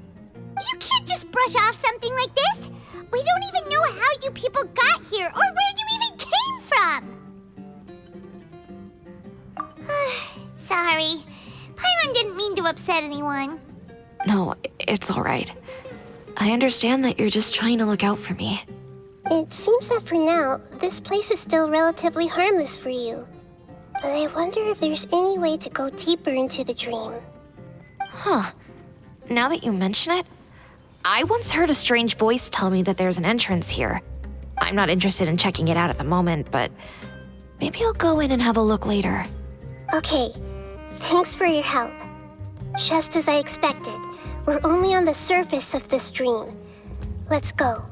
You can't just brush off something like this. We don't even know how you people got here or where you even came from. Sorry. Paimon didn't mean to upset anyone.
No, it's all right. I understand that you're just trying to look out for me.
It seems that for now, this place is still relatively harmless for you. But I wonder if there's any way to go deeper into the dream.
Huh. Now that you mention it, I once heard a strange voice tell me that there's an entrance here. I'm not interested in checking it out at the moment, but maybe I'll go in and have a look later.
Okay, thanks for your help. Just as I expected, we're only on the surface of this dream. Let's go.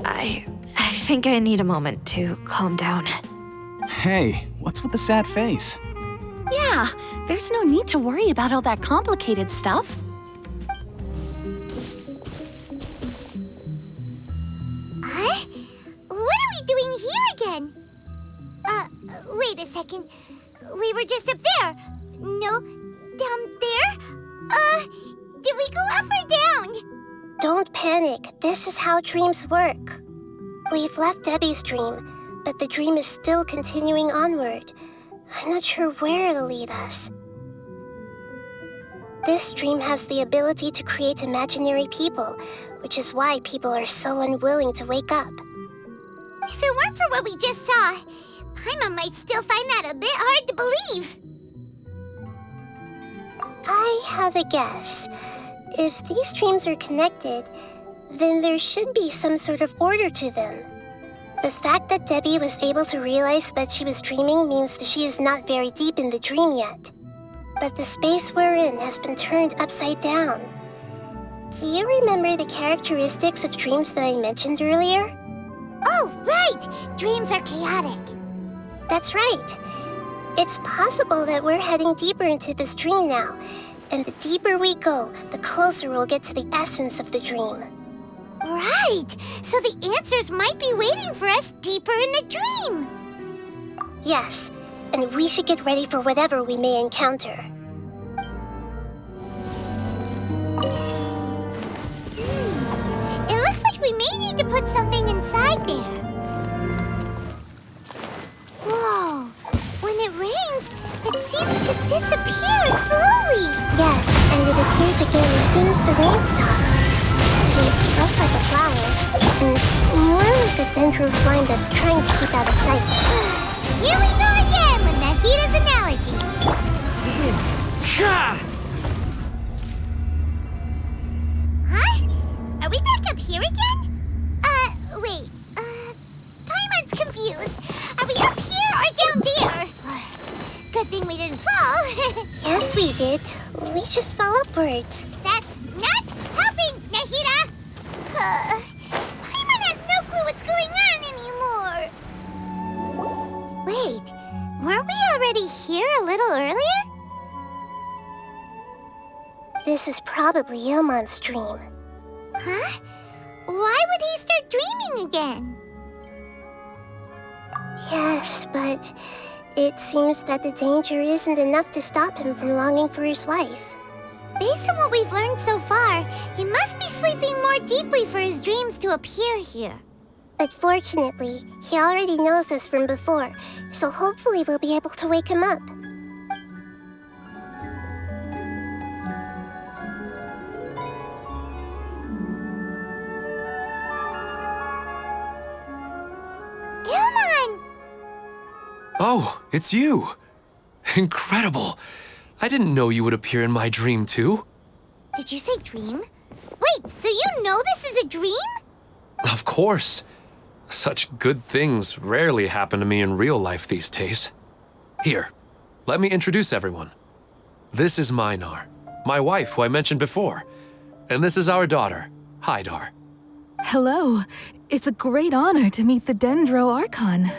I think I need a moment to calm down.
Hey, what's with the sad face?
Yeah, there's no need to worry about all that complicated stuff.
Huh? What are we doing here again? Wait a second. We were just up there. No, down there? Did we go up or down?
Don't panic. This is how dreams work. We've left Debbie's dream, but the dream is still continuing onward. I'm not sure where it'll lead us. This dream has the ability to create imaginary people, which is why people are so unwilling to wake up.
If it weren't for what we just saw, Paimon might still find that a bit hard to believe.
I have a guess. If these dreams are connected, then there should be some sort of order to them. The fact that Debbie was able to realize that she was dreaming means that she is not very deep in the dream yet. But the space we're in has been turned upside down. Do you remember the characteristics of dreams that I mentioned earlier?
Oh, right! Dreams are chaotic.
That's right. It's possible that we're heading deeper into this dream now, and the deeper we go, the closer we'll get to the essence of the dream.
Right! So the answers might be waiting for us deeper in the dream!
Yes, and we should get ready for whatever we may encounter.
It looks like we may need to put something inside there. Whoa! When it rains, it seems to disappear slowly!
Yes, and it appears again as soon as the rain stops. It's less like a flower, and more like a dendro slime that's trying to keep out of sight.
Here we go again with Nahida's analogy. Huh? Are we back up here again? Wait. Paimon's confused. Are we up here or down there? Good thing we didn't fall.
Yes, we did. We just fell upwards.
That's not helping, Nahida! Paimon has no clue what's going on anymore. Wait, weren't we already here a little earlier?
This is probably Ilmon's dream.
Huh? Why would he start dreaming again?
Yes, but it seems that the danger isn't enough to stop him from longing for his wife.
Based on what we've learned so far, he must be sleeping more deeply for his dreams to appear here.
But fortunately, he already knows this from before, so hopefully we'll be able to wake him up.
Ilmon!
Oh, it's you! Incredible! I didn't know you would appear in my dream, too.
Did you say dream? Wait, so you know this is a dream?
Of course. Such good things rarely happen to me in real life these days. Here, let me introduce everyone. This is Minar, my wife who I mentioned before. And this is our daughter, Hydar.
Hello. It's a great honor to meet the Dendro Archon.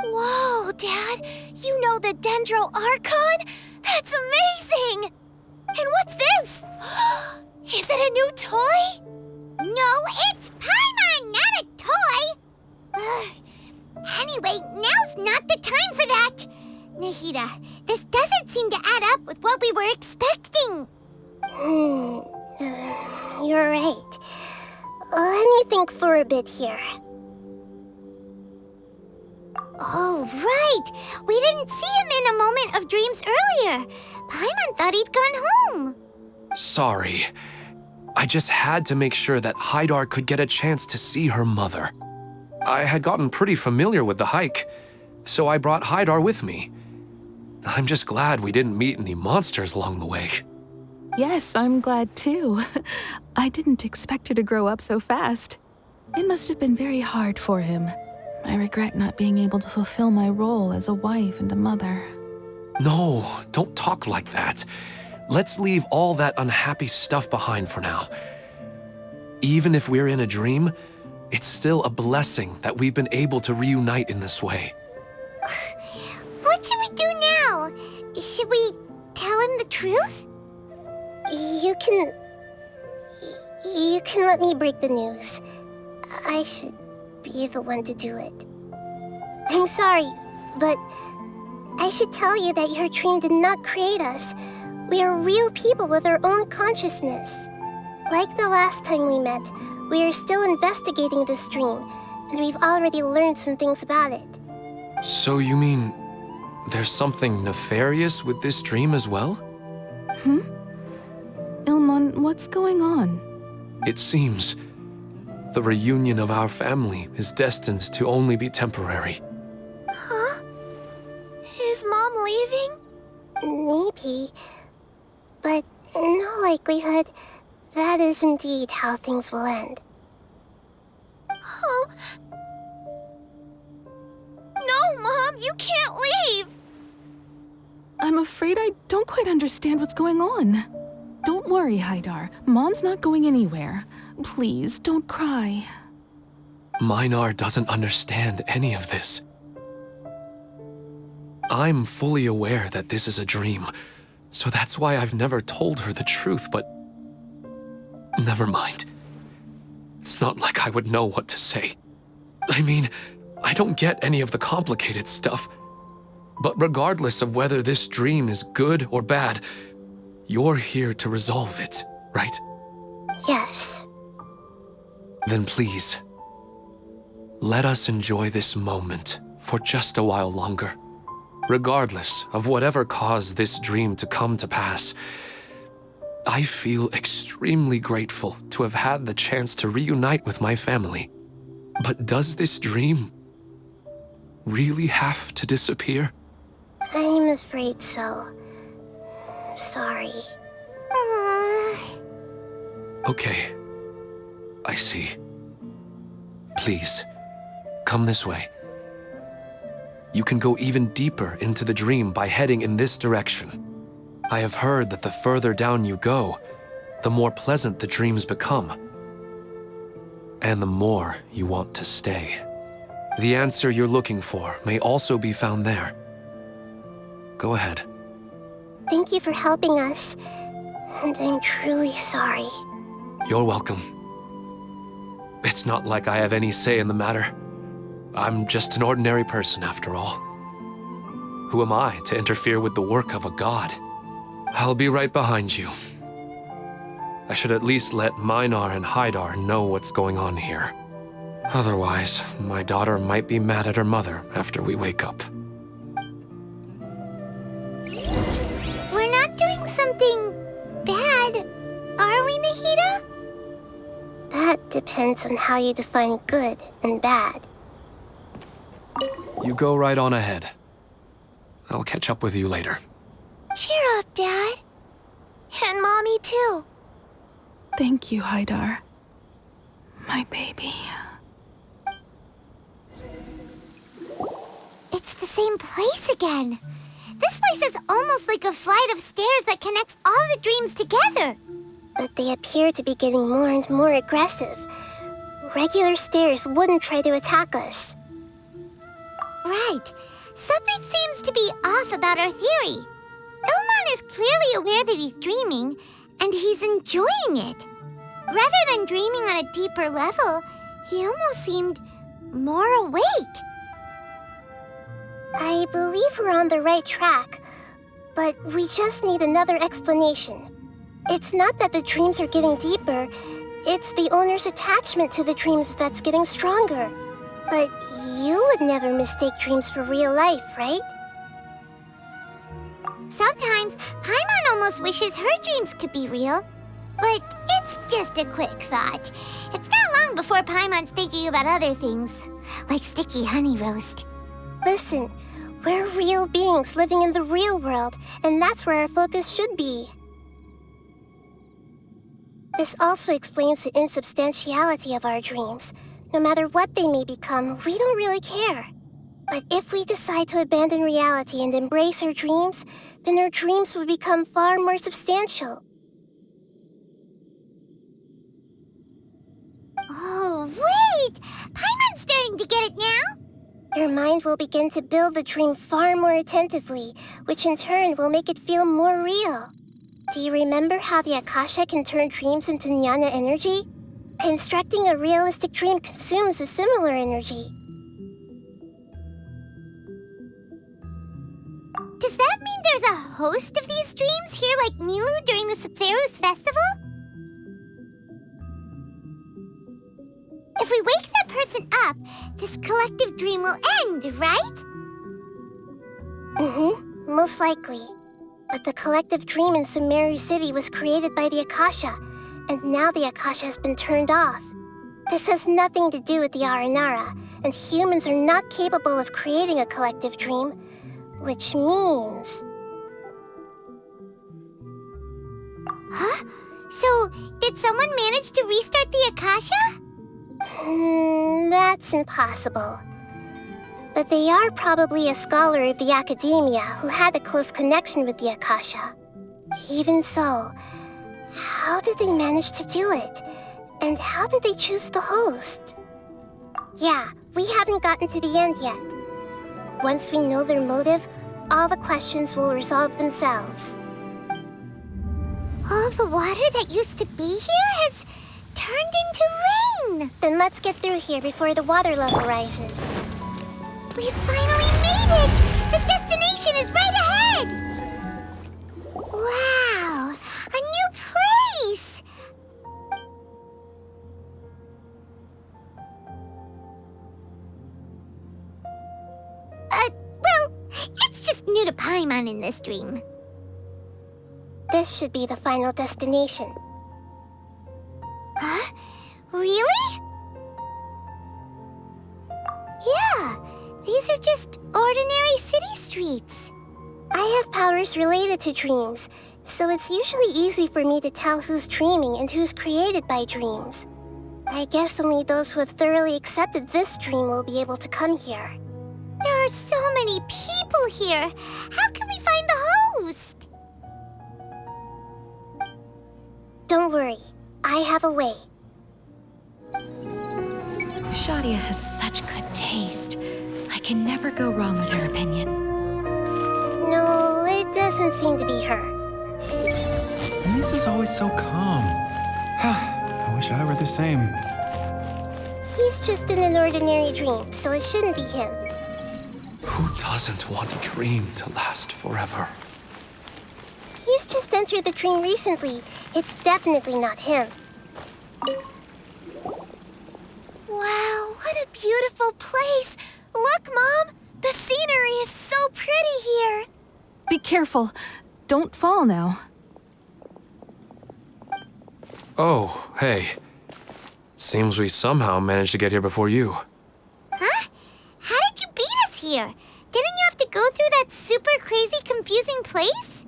Whoa, Dad! You know the Dendro Archon? That's amazing! And what's this? Is it a new toy?
No, it's Paimon, not a toy! Anyway, now's not the time for that! Nahida, this doesn't seem to add up with what we were expecting.
You're right. Let me think for a bit here.
Oh, right! We didn't see him in a moment of dreams earlier. Paimon thought he'd gone home.
Sorry. I just had to make sure that Haidar could get a chance to see her mother. I had gotten pretty familiar with the hike, so I brought Haidar with me. I'm just glad we didn't meet any monsters along the way.
Yes, I'm glad too. I didn't expect her to grow up so fast. It must have been very hard for him. I regret not being able to fulfill my role as a wife and a mother.
No, don't talk like that. Let's leave all that unhappy stuff behind for now. Even if we're in a dream, it's still a blessing that we've been able to reunite in this way.
What should we do now? Should we tell him the truth?
You can let me break the news. I should be the one to do it. I'm sorry, but I should tell you that your dream did not create us. We are real people with our own consciousness. Like the last time we met, we are still investigating this dream, and we've already learned some things about it.
So you mean there's something nefarious with this dream as well?
Ilmon, what's going on?
It seems the reunion of our family is destined to only be temporary.
Huh? Is Mom leaving?
Maybe. But in all likelihood, that is indeed how things will end.
Oh. No, Mom, you can't leave!
I'm afraid I don't quite understand what's going on. Don't worry, Haidar. Mom's not going anywhere. Please, don't cry.
Minar doesn't understand any of this. I'm fully aware that this is a dream, so that's why I've never told her the truth, but never mind. It's not like I would know what to say. I mean, I don't get any of the complicated stuff. But regardless of whether this dream is good or bad, you're here to resolve it, right?
Yes.
Then please, let us enjoy this moment for just a while longer. Regardless of whatever caused this dream to come to pass, I feel extremely grateful to have had the chance to reunite with my family. But does this dream really have to disappear?
I'm afraid so. Sorry.
Okay, I see. Please, come this way. You can go even deeper into the dream by heading in this direction. I have heard that the further down you go, the more pleasant the dreams become, and the more you want to stay. The answer you're looking for may also be found there. Go ahead.
Thank you for helping us, and I'm truly sorry.
You're welcome. It's not like I have any say in the matter. I'm just an ordinary person after all. Who am I to interfere with the work of a god? I'll be right behind you. I should at least let Minar and Haidar know what's going on here. Otherwise, my daughter might be mad at her mother after we wake up.
We're not doing something bad, are we, Nahida?
That depends on how you define good and bad.
You go right on ahead. I'll catch up with you later.
Cheer up, Dad. And Mommy, too.
Thank you, Haidar. My baby.
It's the same place again. This place is almost like a flight of stairs that connects all the dreams together.
But they appear to be getting more and more aggressive. Regular stairs wouldn't try to attack us.
Right. Something seems to be off about our theory. Ilmon is clearly aware that he's dreaming, and he's enjoying it. Rather than dreaming on a deeper level, he almost seemed more awake.
I believe we're on the right track, but we just need another explanation. It's not that the dreams are getting deeper, it's the owner's attachment to the dreams that's getting stronger. But you would never mistake dreams for real life, right?
Sometimes, Paimon almost wishes her dreams could be real. But it's just a quick thought. It's not long before Paimon's thinking about other things, like sticky honey roast.
Listen, we're real beings living in the real world, and that's where our focus should be. This also explains the insubstantiality of our dreams. No matter what they may become, we don't really care. But if we decide to abandon reality and embrace our dreams, then our dreams will become far more substantial.
Oh, wait! Paimon's starting to get it now!
Your mind will begin to build the dream far more attentively, which in turn will make it feel more real. Do you remember how the Akasha can turn dreams into jnana energy? Constructing a realistic dream consumes a similar energy.
Does that mean there's a host of these dreams here like Milu during the Subzero's festival? If we wake that person up, this collective dream will end, right?
Most likely. But the collective dream in Sumeru City was created by the Akasha, and now the Akasha has been turned off. This has nothing to do with the Aranara, and humans are not capable of creating a collective dream, which means...
Huh? So, did someone manage to restart the Akasha?
That's impossible. But they are probably a scholar of the academia who had a close connection with the Akasha. Even so, how did they manage to do it? And how did they choose the host? Yeah, we haven't gotten to the end yet. Once we know their motive, all the questions will resolve themselves.
All the water that used to be here has turned into rain!
Then let's get through here before the water level rises.
We finally made it! The destination is right ahead! Wow! A new place! Well, it's just new to Paimon in this dream.
This should be the final destination.
Huh? Really? Yeah, these are just ordinary city streets.
I have powers related to dreams, so it's usually easy for me to tell who's dreaming and who's created by dreams. I guess only those who have thoroughly accepted this dream will be able to come here.
There are so many people here. How can we find the host?
Don't worry, I have a way.
Shadia has such good taste. I can never go wrong with her opinion.
No, it doesn't seem to be her.
Lisa's always so calm. I wish I were the same.
He's just in an ordinary dream, so it shouldn't be him.
Who doesn't want a dream to last forever?
He's just entered the dream recently. It's definitely not him.
Wow, what a beautiful place! Look, Mom! The scenery is so pretty here!
Be careful. Don't fall now.
Oh, hey. Seems we somehow managed to get here before you.
Huh? How did you beat us here? Didn't you have to go through that super crazy, confusing place?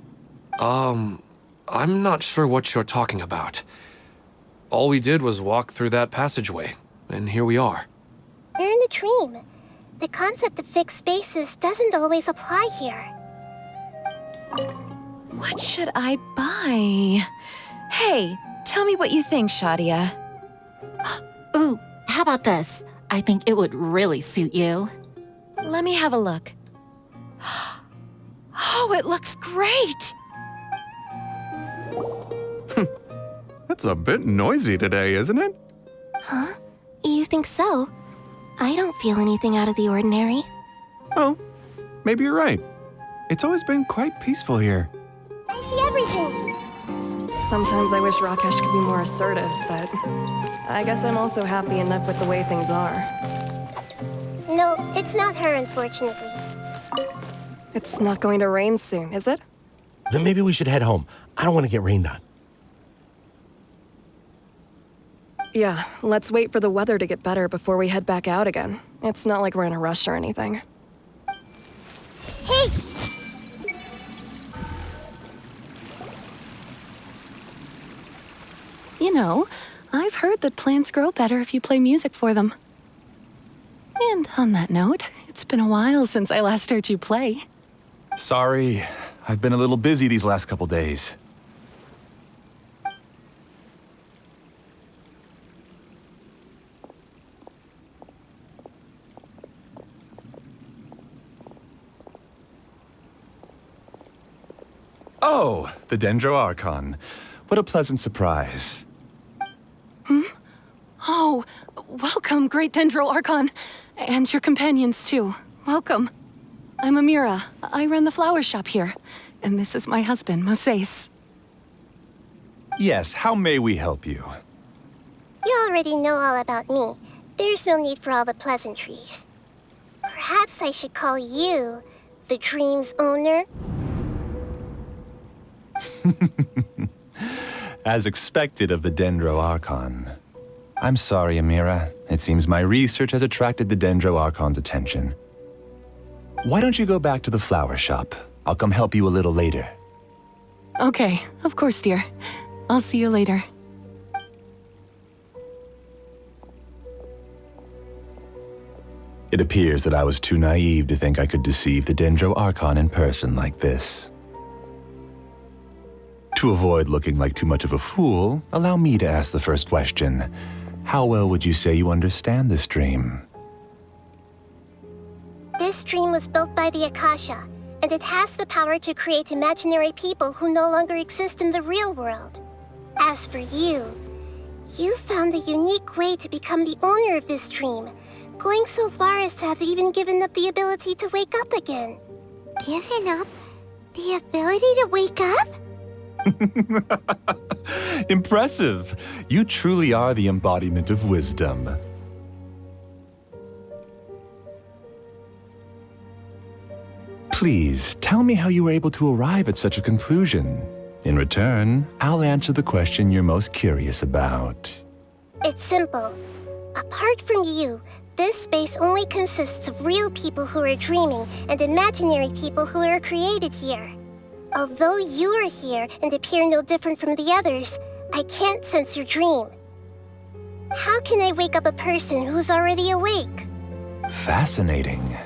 I'm not sure what you're talking about. All we did was walk through that passageway, and here we are.
We're in a dream. The concept of fixed spaces doesn't always apply here.
What should I buy? Hey, tell me what you think, Shadia.
Ooh, how about this? I think it would really suit you.
Let me have a look. Oh, it looks great!
That's a bit noisy today, isn't it?
Huh? You think so? I don't feel anything out of the ordinary.
Oh, maybe you're right. It's always been quite peaceful here.
I see everything!
Sometimes I wish Rakesh could be more assertive, but I guess I'm also happy enough with the way things are.
It's not her, unfortunately.
It's not going to rain soon, is it?
Then maybe we should head home. I don't want to get rained on.
Yeah, let's wait for the weather to get better before we head back out again. It's not like we're in a rush or anything.
Hey!
You know, I've heard that plants grow better if you play music for them. And on that note, it's been a while since I last heard you play.
Sorry, I've been a little busy these last couple days. Oh, the Dendroarchon. What a pleasant surprise.
Oh, welcome, great Dendroarchon. And your companions, too. Welcome. I'm Amira. I run the flower shop here. And this is my husband, Moses.
Yes, how may we help you?
You already know all about me. There's no need for all the pleasantries. Perhaps I should call you the dream's owner?
As expected of the Dendroarchon. I'm sorry, Amira. It seems my research has attracted the Dendroarchon's attention. Why don't you go back to the flower shop? I'll come help you a little later.
Okay, of course, dear. I'll see you later.
It appears that I was too naive to think I could deceive the Dendroarchon in person like this. To avoid looking like too much of a fool, allow me to ask the first question. How well would you say you understand this dream?
This dream was built by the Akasha, and it has the power to create imaginary people who no longer exist in the real world. As for you, you found a unique way to become the owner of this dream, going so far as to have even given up the ability to wake up again.
Given up the ability to wake up?
Impressive! You truly are the embodiment of wisdom. Please, tell me how you were able to arrive at such a conclusion. In return, I'll answer the question you're most curious about.
It's simple. Apart from you, this space only consists of real people who are dreaming and imaginary people who are created here. Although you are here and appear no different from the others, I can't sense your dream. How can I wake up a person who's already awake?
Fascinating.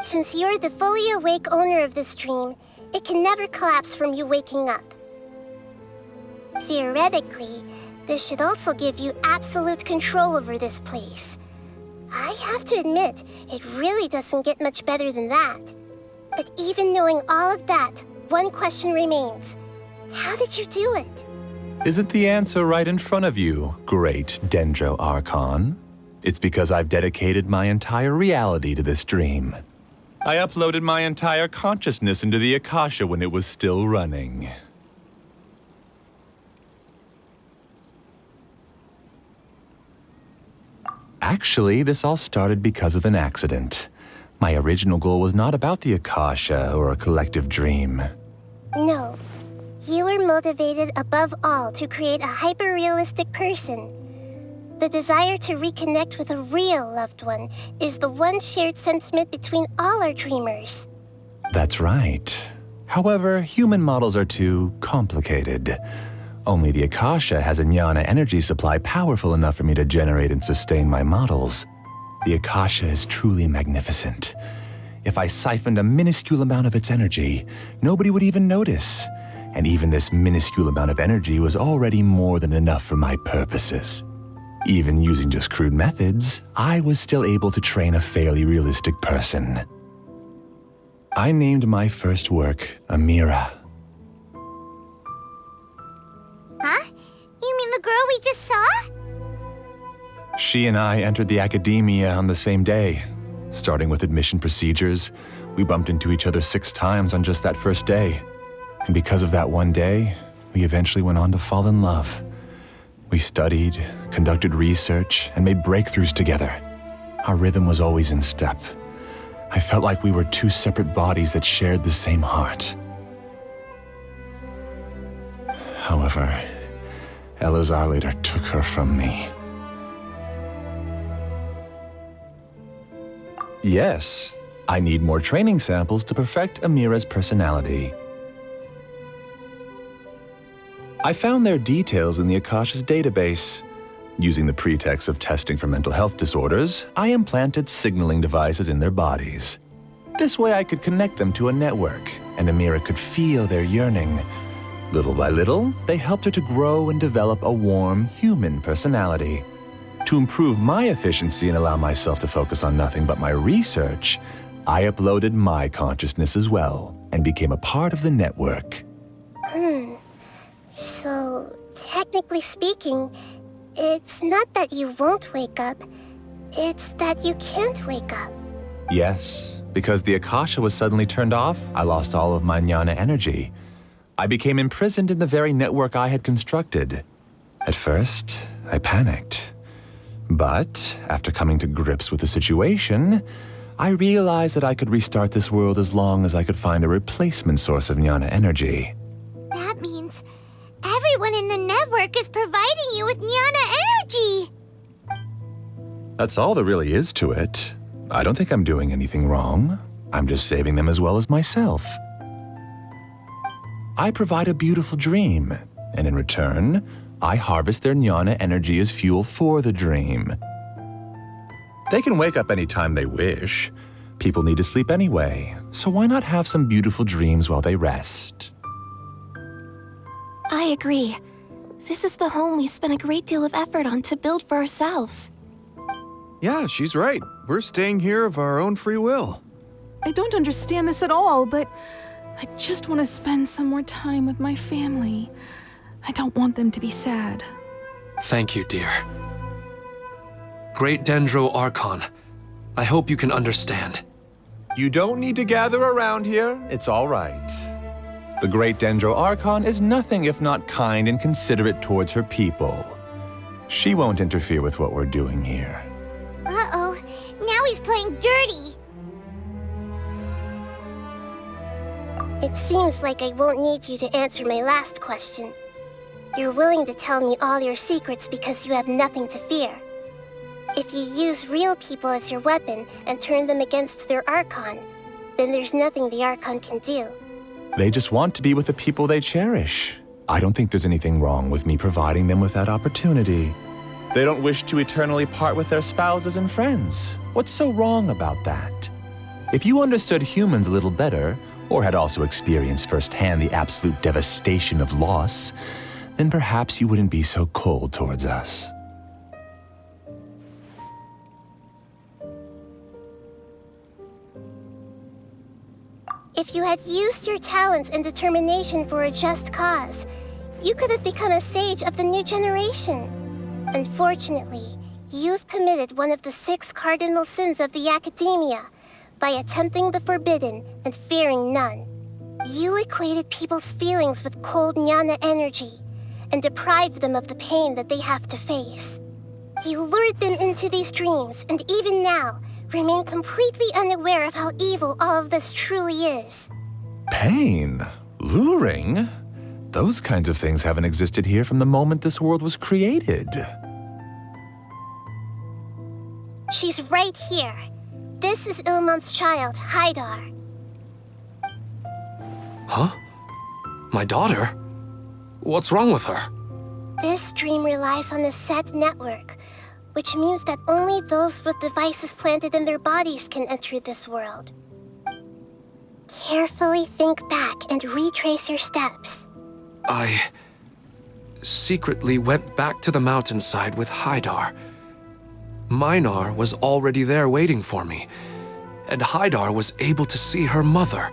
Since you're the fully awake owner of this dream, it can never collapse from you waking up. Theoretically, this should also give you absolute control over this place. I have to admit, it really doesn't get much better than that. But even knowing all of that, one question remains. How did you do it?
Isn't the answer right in front of you, great Dendroarchon? It's because I've dedicated my entire reality to this dream. I uploaded my entire consciousness into the Akasha when it was still running. Actually, this all started because of an accident. My original goal was not about the Akasha or a collective dream.
No. You were motivated above all to create a hyper-realistic person. The desire to reconnect with a real loved one is the one shared sentiment between all our dreamers.
That's right. However, human models are too complicated. Only the Akasha has a jnana energy supply powerful enough for me to generate and sustain my models. The Akasha is truly magnificent. If I siphoned a minuscule amount of its energy, nobody would even notice. And even this minuscule amount of energy was already more than enough for my purposes. Even using just crude methods, I was still able to train a fairly realistic person. I named my first work Amira.
Huh? You mean the girl we just saw?
She and I entered the academia on the same day. Starting with admission procedures, we bumped into each other 6 times on just that first day. And because of that one day, we eventually went on to fall in love. We studied, conducted research, and made breakthroughs together. Our rhythm was always in step. I felt like we were two separate bodies that shared the same heart. However, Elazar later took her from me. Yes, I need more training samples to perfect Amira's personality. I found their details in the Akasha's database. Using the pretext of testing for mental health disorders, I implanted signaling devices in their bodies. This way I could connect them to a network, and Amira could feel their yearning. Little by little, they helped her to grow and develop a warm, human personality. To improve my efficiency and allow myself to focus on nothing but my research, I uploaded my consciousness as well, and became a part of the network.
So, technically speaking, it's not that you won't wake up, it's that you can't wake up.
Yes, because the Akasha was suddenly turned off, I lost all of my jnana energy. I became imprisoned in the very network I had constructed. At first, I panicked. But, after coming to grips with the situation, I realized that I could restart this world as long as I could find a replacement source of jnana energy.
That means everyone in the network is providing you with jnana energy!
That's all there really is to it. I don't think I'm doing anything wrong. I'm just saving them as well as myself. I provide a beautiful dream, and in return, I harvest their jnana energy as fuel for the dream. They can wake up anytime they wish. People need to sleep anyway, so why not have some beautiful dreams while they rest?
I agree. This is the home we spent a great deal of effort on to build for ourselves.
Yeah, she's right. We're staying here of our own free will.
I don't understand this at all, but I just want to spend some more time with my family. I don't want them to be sad.
Thank you, dear. Great Dendro Archon, I hope you can understand.
You don't need to gather around here. It's all right. The Great Dendro Archon is nothing if not kind and considerate towards her people. She won't interfere with what we're doing here.
Uh-oh, now he's playing dirty!
It seems like I won't need you to answer my last question. You're willing to tell me all your secrets because you have nothing to fear. If you use real people as your weapon and turn them against their Archon, then there's nothing the Archon can do.
They just want to be with the people they cherish. I don't think there's anything wrong with me providing them with that opportunity. They don't wish to eternally part with their spouses and friends. What's so wrong about that? If you understood humans a little better, or had also experienced firsthand the absolute devastation of loss, then perhaps you wouldn't be so cold towards us.
If you had used your talents and determination for a just cause, you could have become a sage of the new generation. Unfortunately, you've committed one of the 6 cardinal sins of the Academia by attempting the forbidden and fearing none. You equated people's feelings with cold jnana energy and deprived them of the pain that they have to face. You lured them into these dreams and even now remain completely unaware of how evil all of this truly is.
Pain? Luring? Those kinds of things haven't existed here from the moment this world was created.
She's right here. This is Ilmon's child, Haidar.
Huh? My daughter? What's wrong with her?
This dream relies on a set network, which means that only those with devices planted in their bodies can enter this world. Carefully think back and retrace your steps.
I secretly went back to the mountainside with Haidar. Minar was already there waiting for me, and Haidar was able to see her mother.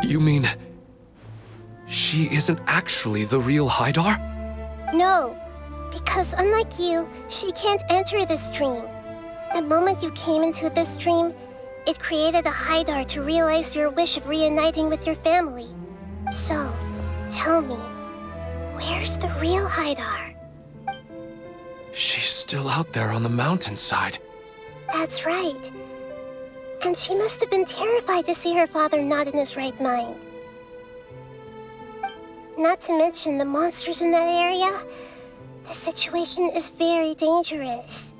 You mean she isn't actually the real Haidar?
No, because unlike you, she can't enter this dream. The moment you came into this dream, it created a Haidar to realize your wish of reuniting with your family. So, tell me, where's the real Haidar?
She's still out there on the mountainside.
That's right. And she must have been terrified to see her father not in his right mind. Not to mention the monsters in that area. The situation is very dangerous.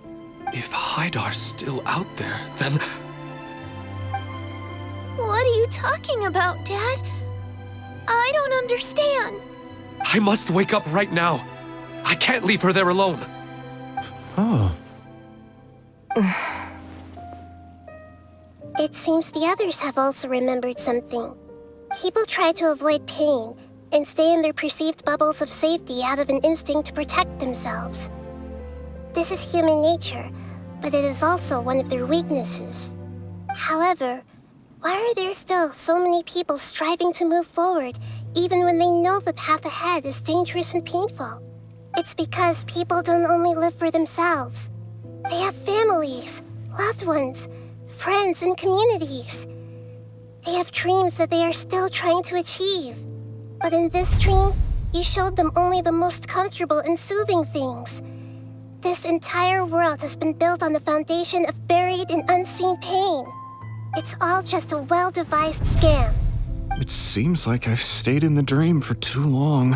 If Hydar's still out there, then...
What are you talking about, Dad? I don't understand.
I must wake up right now. I can't leave her there alone.
Oh.
It seems the others have also remembered something. People try to avoid pain and stay in their perceived bubbles of safety out of an instinct to protect themselves. This is human nature, but it is also one of their weaknesses. However, why are there still so many people striving to move forward, even when they know the path ahead is dangerous and painful? It's because people don't only live for themselves. They have families, loved ones, friends, and communities. They have dreams that they are still trying to achieve. But in this dream, you showed them only the most comfortable and soothing things. This entire world has been built on the foundation of buried and unseen pain. It's all just a well-devised scam.
It seems like I've stayed in the dream for too long.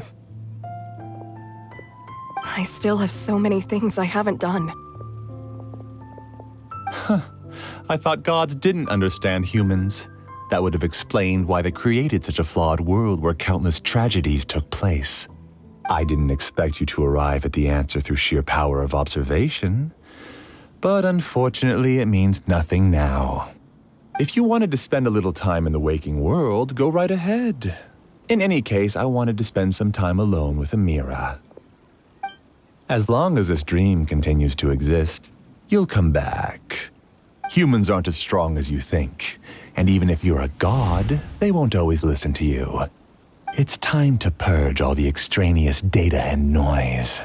I still have so many things I haven't done.
I thought gods didn't understand humans. That would have explained why they created such a flawed world where countless tragedies took place. I didn't expect you to arrive at the answer through sheer power of observation. But unfortunately, it means nothing now. If you wanted to spend a little time in the waking world, go right ahead. In any case, I wanted to spend some time alone with Amira. As long as this dream continues to exist, you'll come back. Humans aren't as strong as you think, and even if you're a god, they won't always listen to you. It's time to purge all the extraneous data and noise.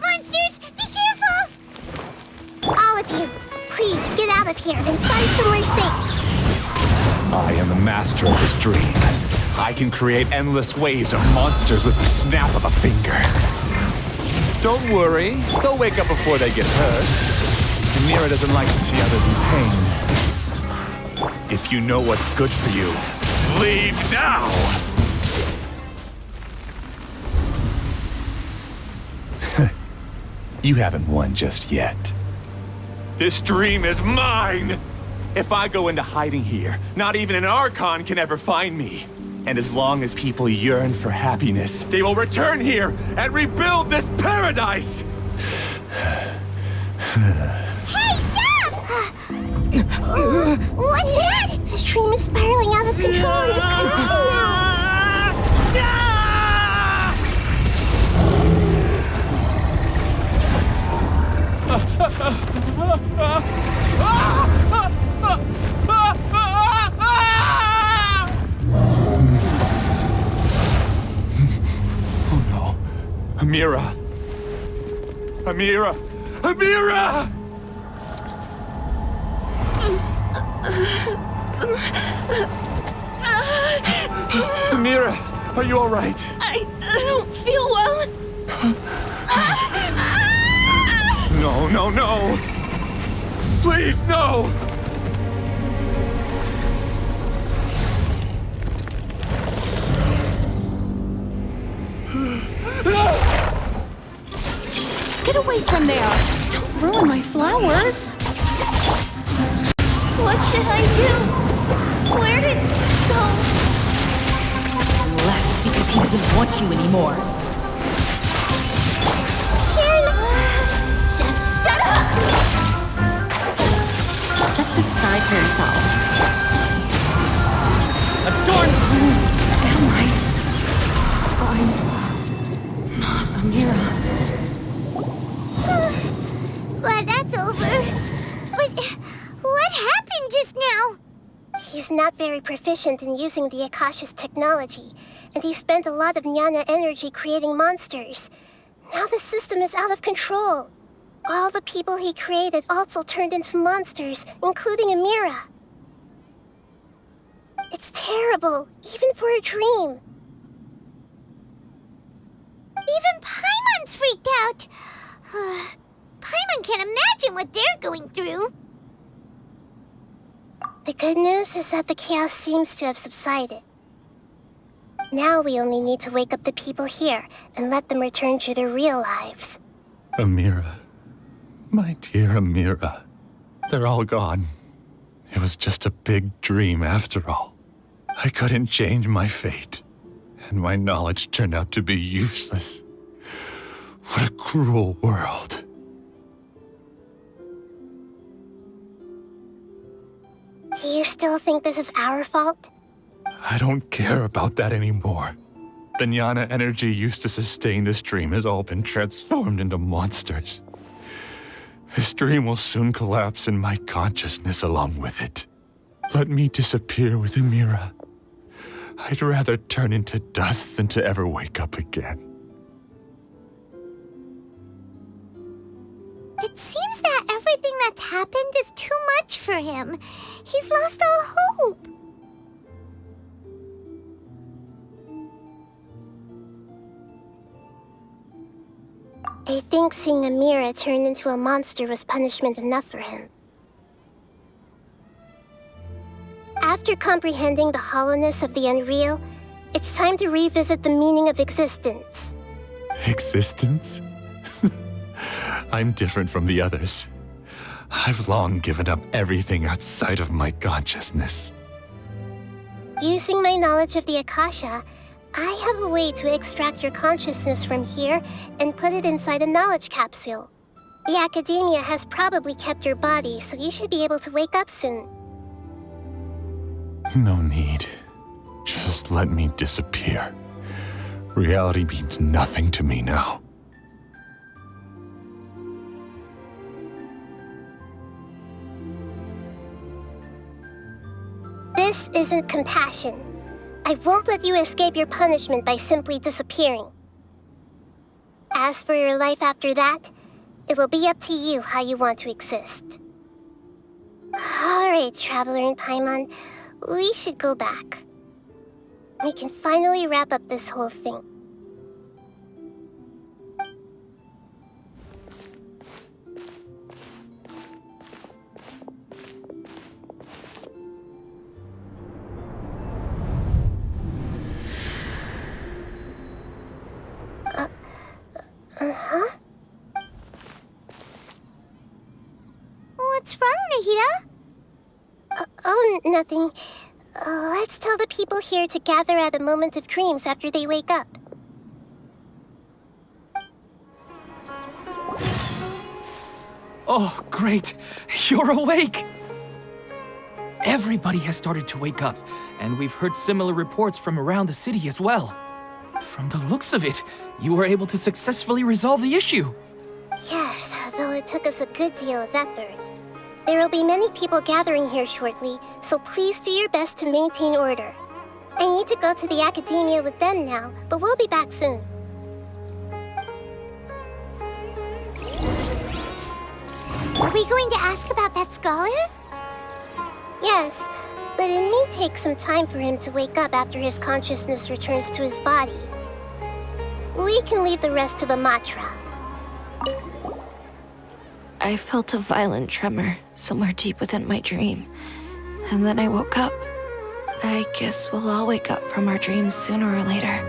Monsters, be careful! All of you, please get out of here and find somewhere safe.
I am the master of this dream. I can create endless waves of monsters with the snap of a finger. Don't worry, they'll wake up before they get hurt. Amira doesn't like to see others in pain. If you know what's good for you, leave now! You haven't won just yet. This dream is mine! If I go into hiding here, not even an Archon can ever find me. And as long as people yearn for happiness, they will return here and rebuild this paradise!
Hey, stop! What's that?
This dream is spiraling out of control and is collapsing now.
Oh no. Amira! Amira! Amira! Amira, are you all right?
I don't feel well.
No, no, no! Please, no!
Get away from there! Don't ruin my flowers!
What should I do? Where did it go?
Left because he doesn't want you anymore.
Just shut up!
Just decide for yourself.
Adorn! Who am I? I'm not Amira.
Glad that's over. But what happened just now?
He's not very proficient in using the Akasha's technology, and he spent a lot of jnana energy creating monsters. Now the system is out of control. All the people he created also turned into monsters, including Amira. It's terrible, even for a dream.
Paimon's freaked out. Paimon can't imagine what they're going through.
The good news is that the chaos seems to have subsided. Now we only need to wake up the people here and let them return to their real lives.
Amira. My dear Amira. They're all gone. It was just a big dream after all. I couldn't change my fate, and my knowledge turned out to be useless. What a cruel world.
Do you still think this is our fault?
I don't care about that anymore. The jnana energy used to sustain this dream has all been transformed into monsters. This dream will soon collapse and my consciousness along with it. Let me disappear with Amira. I'd rather turn into dust than to ever wake up again.
It seems that everything that's happened is too much for him. He's lost all hope.
I think seeing Amira turn into a monster was punishment enough for him. After comprehending the hollowness of the unreal, it's time to revisit the meaning of existence.
Existence? I'm different from the others. I've long given up everything outside of my consciousness.
Using my knowledge of the Akasha, I have a way to extract your consciousness from here and put it inside a knowledge capsule. The Academia has probably kept your body, so you should be able to wake up soon.
No need. Just let me disappear. Reality means nothing to me now.
This isn't compassion. I won't let you escape your punishment by simply disappearing. As for your life after that, it'll be up to you how you want to exist. Alright, Traveler and Paimon, we should go back. We can finally wrap up this whole thing.
Uh-huh. What's wrong, Nahida?
Oh, nothing. Let's tell the people here to gather at a moment of dreams after they wake up.
Oh, great! You're awake! Everybody has started to wake up, and we've heard similar reports from around the city as well. From the looks of it, you were able to successfully resolve the issue.
Yes, though it took us a good deal of effort. There will be many people gathering here shortly, so please do your best to maintain order. I need to go to the Academia with them now, but we'll be back soon.
Are we going to ask about that scholar?
Yes, but it may take some time for him to wake up after his consciousness returns to his body. We can leave the rest to the Matra.
I felt a violent tremor somewhere deep within my dream, and then I woke up. I guess we'll all wake up from our dreams sooner or later.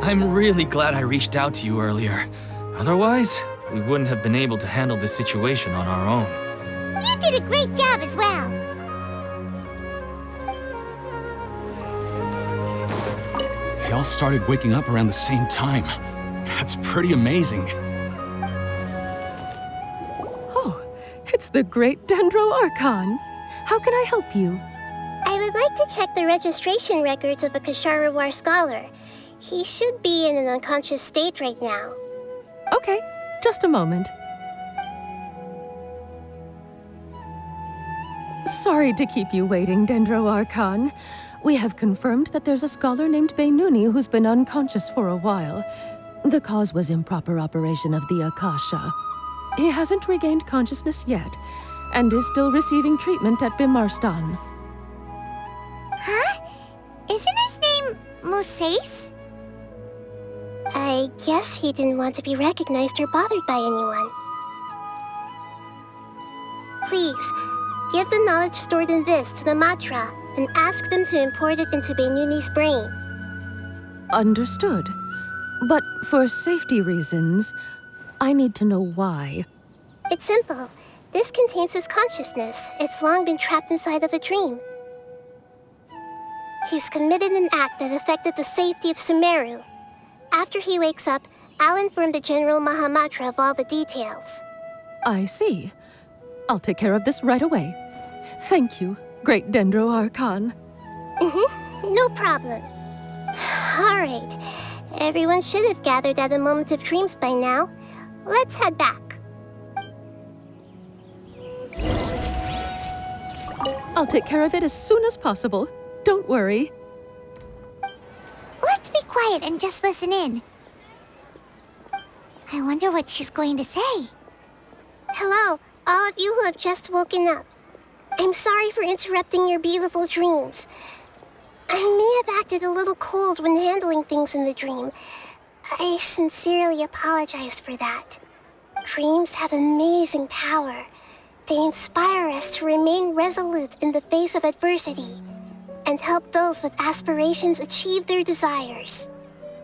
I'm really glad I reached out to you earlier. Otherwise, we wouldn't have been able to handle this situation on our own.
You did a great job as well.
They all started waking up around the same time. That's pretty amazing.
It's the great Dendro Archon. How can I help you?
I would like to check the registration records of a Kasharawar scholar. He should be in an unconscious state right now.
Okay, just a moment. Sorry to keep you waiting, Dendro Archon. We have confirmed that there's a scholar named Beinuni who's been unconscious for a while. The cause was improper operation of the Akasha. He hasn't regained consciousness yet, and is still receiving treatment at Bimarstan.
Huh? Isn't his name Moses?
I guess he didn't want to be recognized or bothered by anyone. Please, give the knowledge stored in this to the Matra and ask them to import it into Benuni's brain.
Understood. But for safety reasons, I need to know why.
It's simple. This contains his consciousness. It's long been trapped inside of a dream. He's committed an act that affected the safety of Sumeru. After he wakes up, I'll inform the General Mahamatra of all the details.
I see. I'll take care of this right away. Thank you, Great Dendro Archon.
No problem. All right. Everyone should have gathered at the Moment of Dreams by now. Let's head back.
I'll take care of it as soon as possible. Don't worry.
Let's be quiet and just listen in. I wonder what she's going to say.
Hello, all of you who have just woken up. I'm sorry for interrupting your beautiful dreams. I may have acted a little cold when handling things in the dream. I sincerely apologize for that. Dreams have amazing power. They inspire us to remain resolute in the face of adversity and help those with aspirations achieve their desires.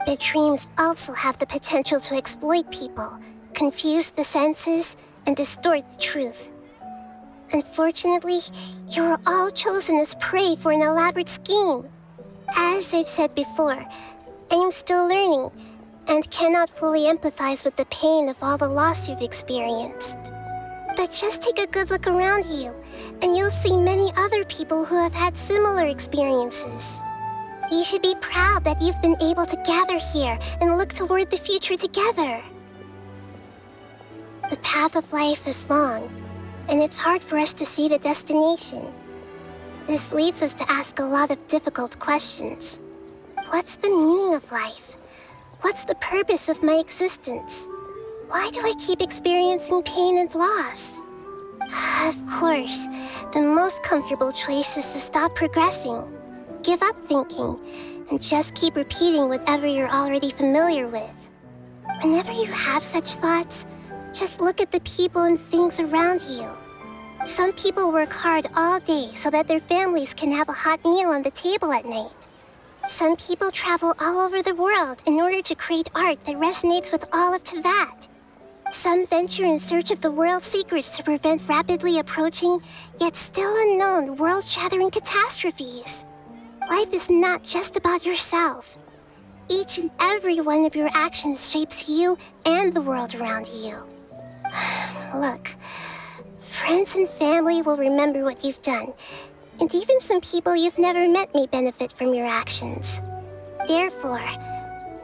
But dreams also have the potential to exploit people, confuse the senses, and distort the truth. Unfortunately, you were all chosen as prey for an elaborate scheme. As I've said before, I am still learning and cannot fully empathize with the pain of all the loss you've experienced. But just take a good look around you, and you'll see many other people who have had similar experiences. You should be proud that you've been able to gather here and look toward the future together. The path of life is long, and it's hard for us to see the destination. This leads us to ask a lot of difficult questions. What's the meaning of life? What's the purpose of my existence? Why do I keep experiencing pain and loss? Of course, the most comfortable choice is to stop progressing, give up thinking, and just keep repeating whatever you're already familiar with. Whenever you have such thoughts, just look at the people and things around you. Some people work hard all day so that their families can have a hot meal on the table at night. Some people travel all over the world in order to create art that resonates with all of Teyvat. Some venture in search of the world's secrets to prevent rapidly approaching, yet still unknown, world-shattering catastrophes. Life is not just about yourself. Each and every one of your actions shapes you and the world around you. Look, friends and family will remember what you've done, and even some people you've never met may benefit from your actions. Therefore,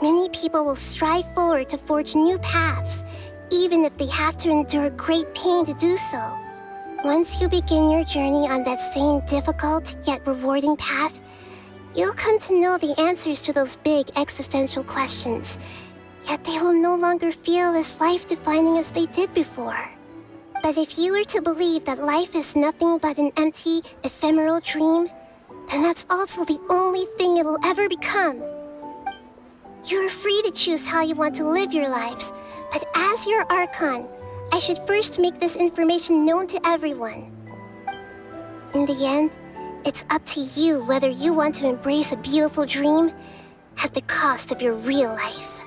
many people will strive forward to forge new paths, even if they have to endure great pain to do so. Once you begin your journey on that same difficult yet rewarding path, you'll come to know the answers to those big existential questions, yet they will no longer feel as life-defining as they did before. But if you were to believe that life is nothing but an empty, ephemeral dream, then that's also the only thing it'll ever become. You're free to choose how you want to live your lives, but as your Archon, I should first make this information known to everyone. In the end, it's up to you whether you want to embrace a beautiful dream at the cost of your real life.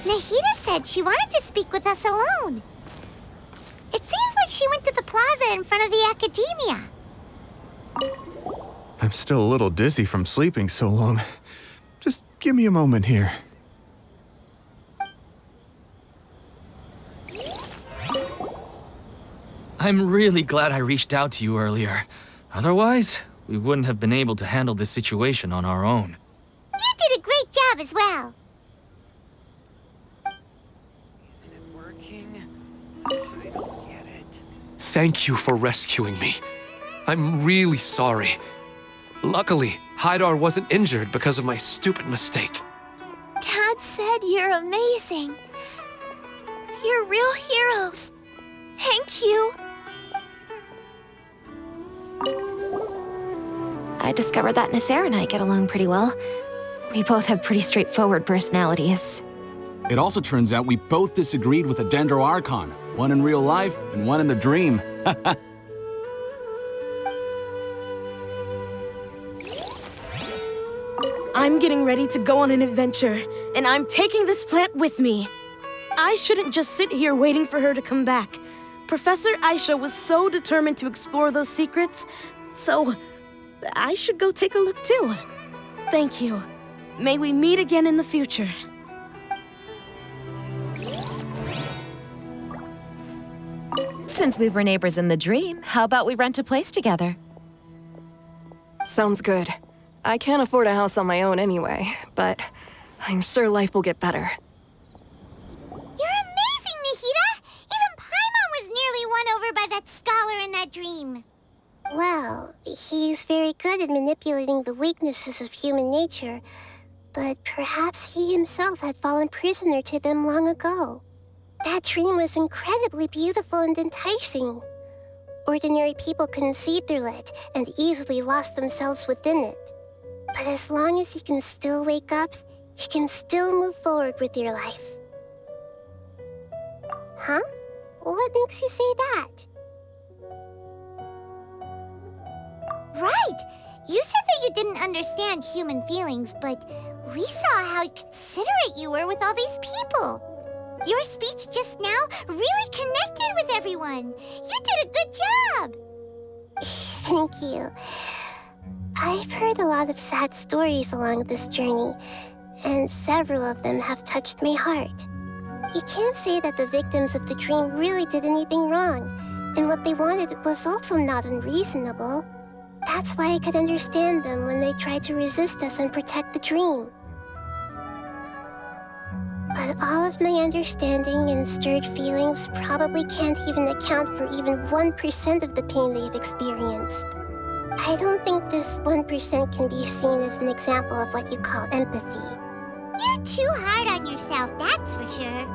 Nahida said she wanted to speak with us alone. It seems like she went to the plaza in front of the academia.
I'm still a little dizzy from sleeping so long. Just give me a moment here.
I'm really glad I reached out to you earlier. Otherwise, we wouldn't have been able to handle this situation on our own.
You did a great job as well.
Isn't it working? I don't get it. Thank you for rescuing me. I'm really sorry. Luckily, Haidar wasn't injured because of my stupid mistake.
Dad said you're amazing. You're real heroes. Thank you.
I discovered that Nasser and I get along pretty well. We both have pretty straightforward personalities.
It also turns out we both disagreed with a Dendro Archon, one in real life and one in the dream.
I'm getting ready to go on an adventure, and I'm taking this plant with me. I shouldn't just sit here waiting for her to come back. Professor Aisha was so determined to explore those secrets, so I should go take a look too. Thank you. May we meet again in the future.
Since we were neighbors in the dream, how about we rent a place together?
Sounds good. I can't afford a house on my own anyway, but I'm sure life will get better.
You're amazing, Nahida! Even Paimon was nearly won over by that scholar in that dream.
Well, he's very good at manipulating the weaknesses of human nature, but perhaps he himself had fallen prisoner to them long ago. That dream was incredibly beautiful and enticing. Ordinary people couldn't see through it and easily lost themselves within it. But as long as you can still wake up, you can still move forward with your life. Huh? What makes you say that?
Right! You said that you didn't understand human feelings, but we saw how considerate you were with all these people. Your speech just now really connected with everyone. You did a good job.
Thank you. I've heard a lot of sad stories along this journey, and several of them have touched my heart. You can't say that the victims of the dream really did anything wrong, and what they wanted was also not unreasonable. That's why I could understand them when they tried to resist us and protect the dream. But all of my understanding and stirred feelings probably can't even account for even 1% of the pain they've experienced. I don't think this 1% can be seen as an example of what you call empathy.
You're too hard on yourself, that's for sure.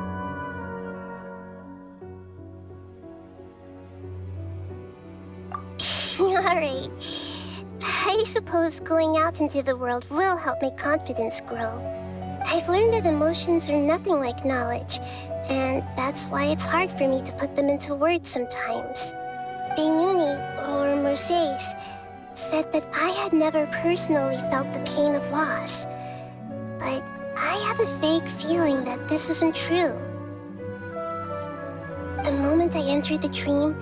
Alright. I suppose going out into the world will help my confidence grow. I've learned that emotions are nothing like knowledge, and that's why it's hard for me to put them into words sometimes. Benyuni, or Moses, said that I had never personally felt the pain of loss. But I have a vague feeling that this isn't true. The moment I entered the dream,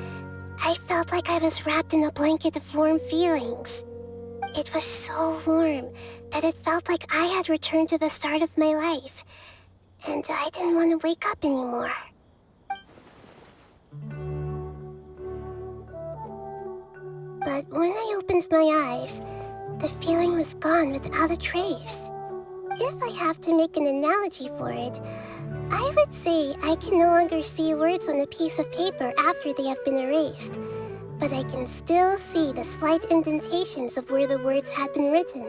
I felt like I was wrapped in a blanket of warm feelings. It was so warm that it felt like I had returned to the start of my life, and I didn't want to wake up anymore. But when I opened my eyes, the feeling was gone without a trace. If I have to make an analogy for it, I would say I can no longer see words on a piece of paper after they have been erased, but I can still see the slight indentations of where the words had been written.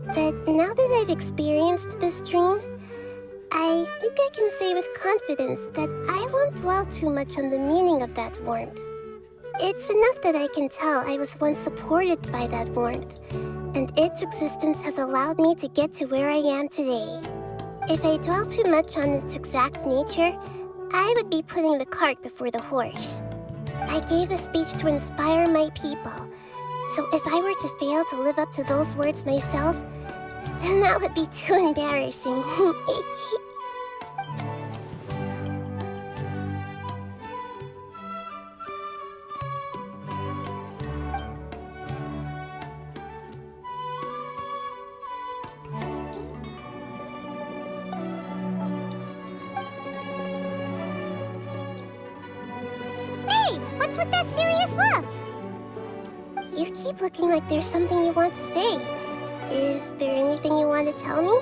But now that I've experienced this dream, I think I can say with confidence that I won't dwell too much on the meaning of that warmth. It's enough that I can tell I was once supported by that warmth, and its existence has allowed me to get to where I am today. If I dwell too much on its exact nature, I would be putting the cart before the horse. I gave a speech to inspire my people, so if I were to fail to live up to those words myself, then that would be too embarrassing.
What's with that serious look?
You keep looking like there's something you want to say. Is there anything you want to tell me?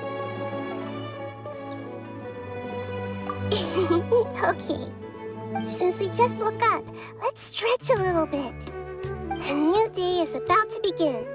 Okay. Since we just woke up, let's stretch a little bit. A new day is about to begin.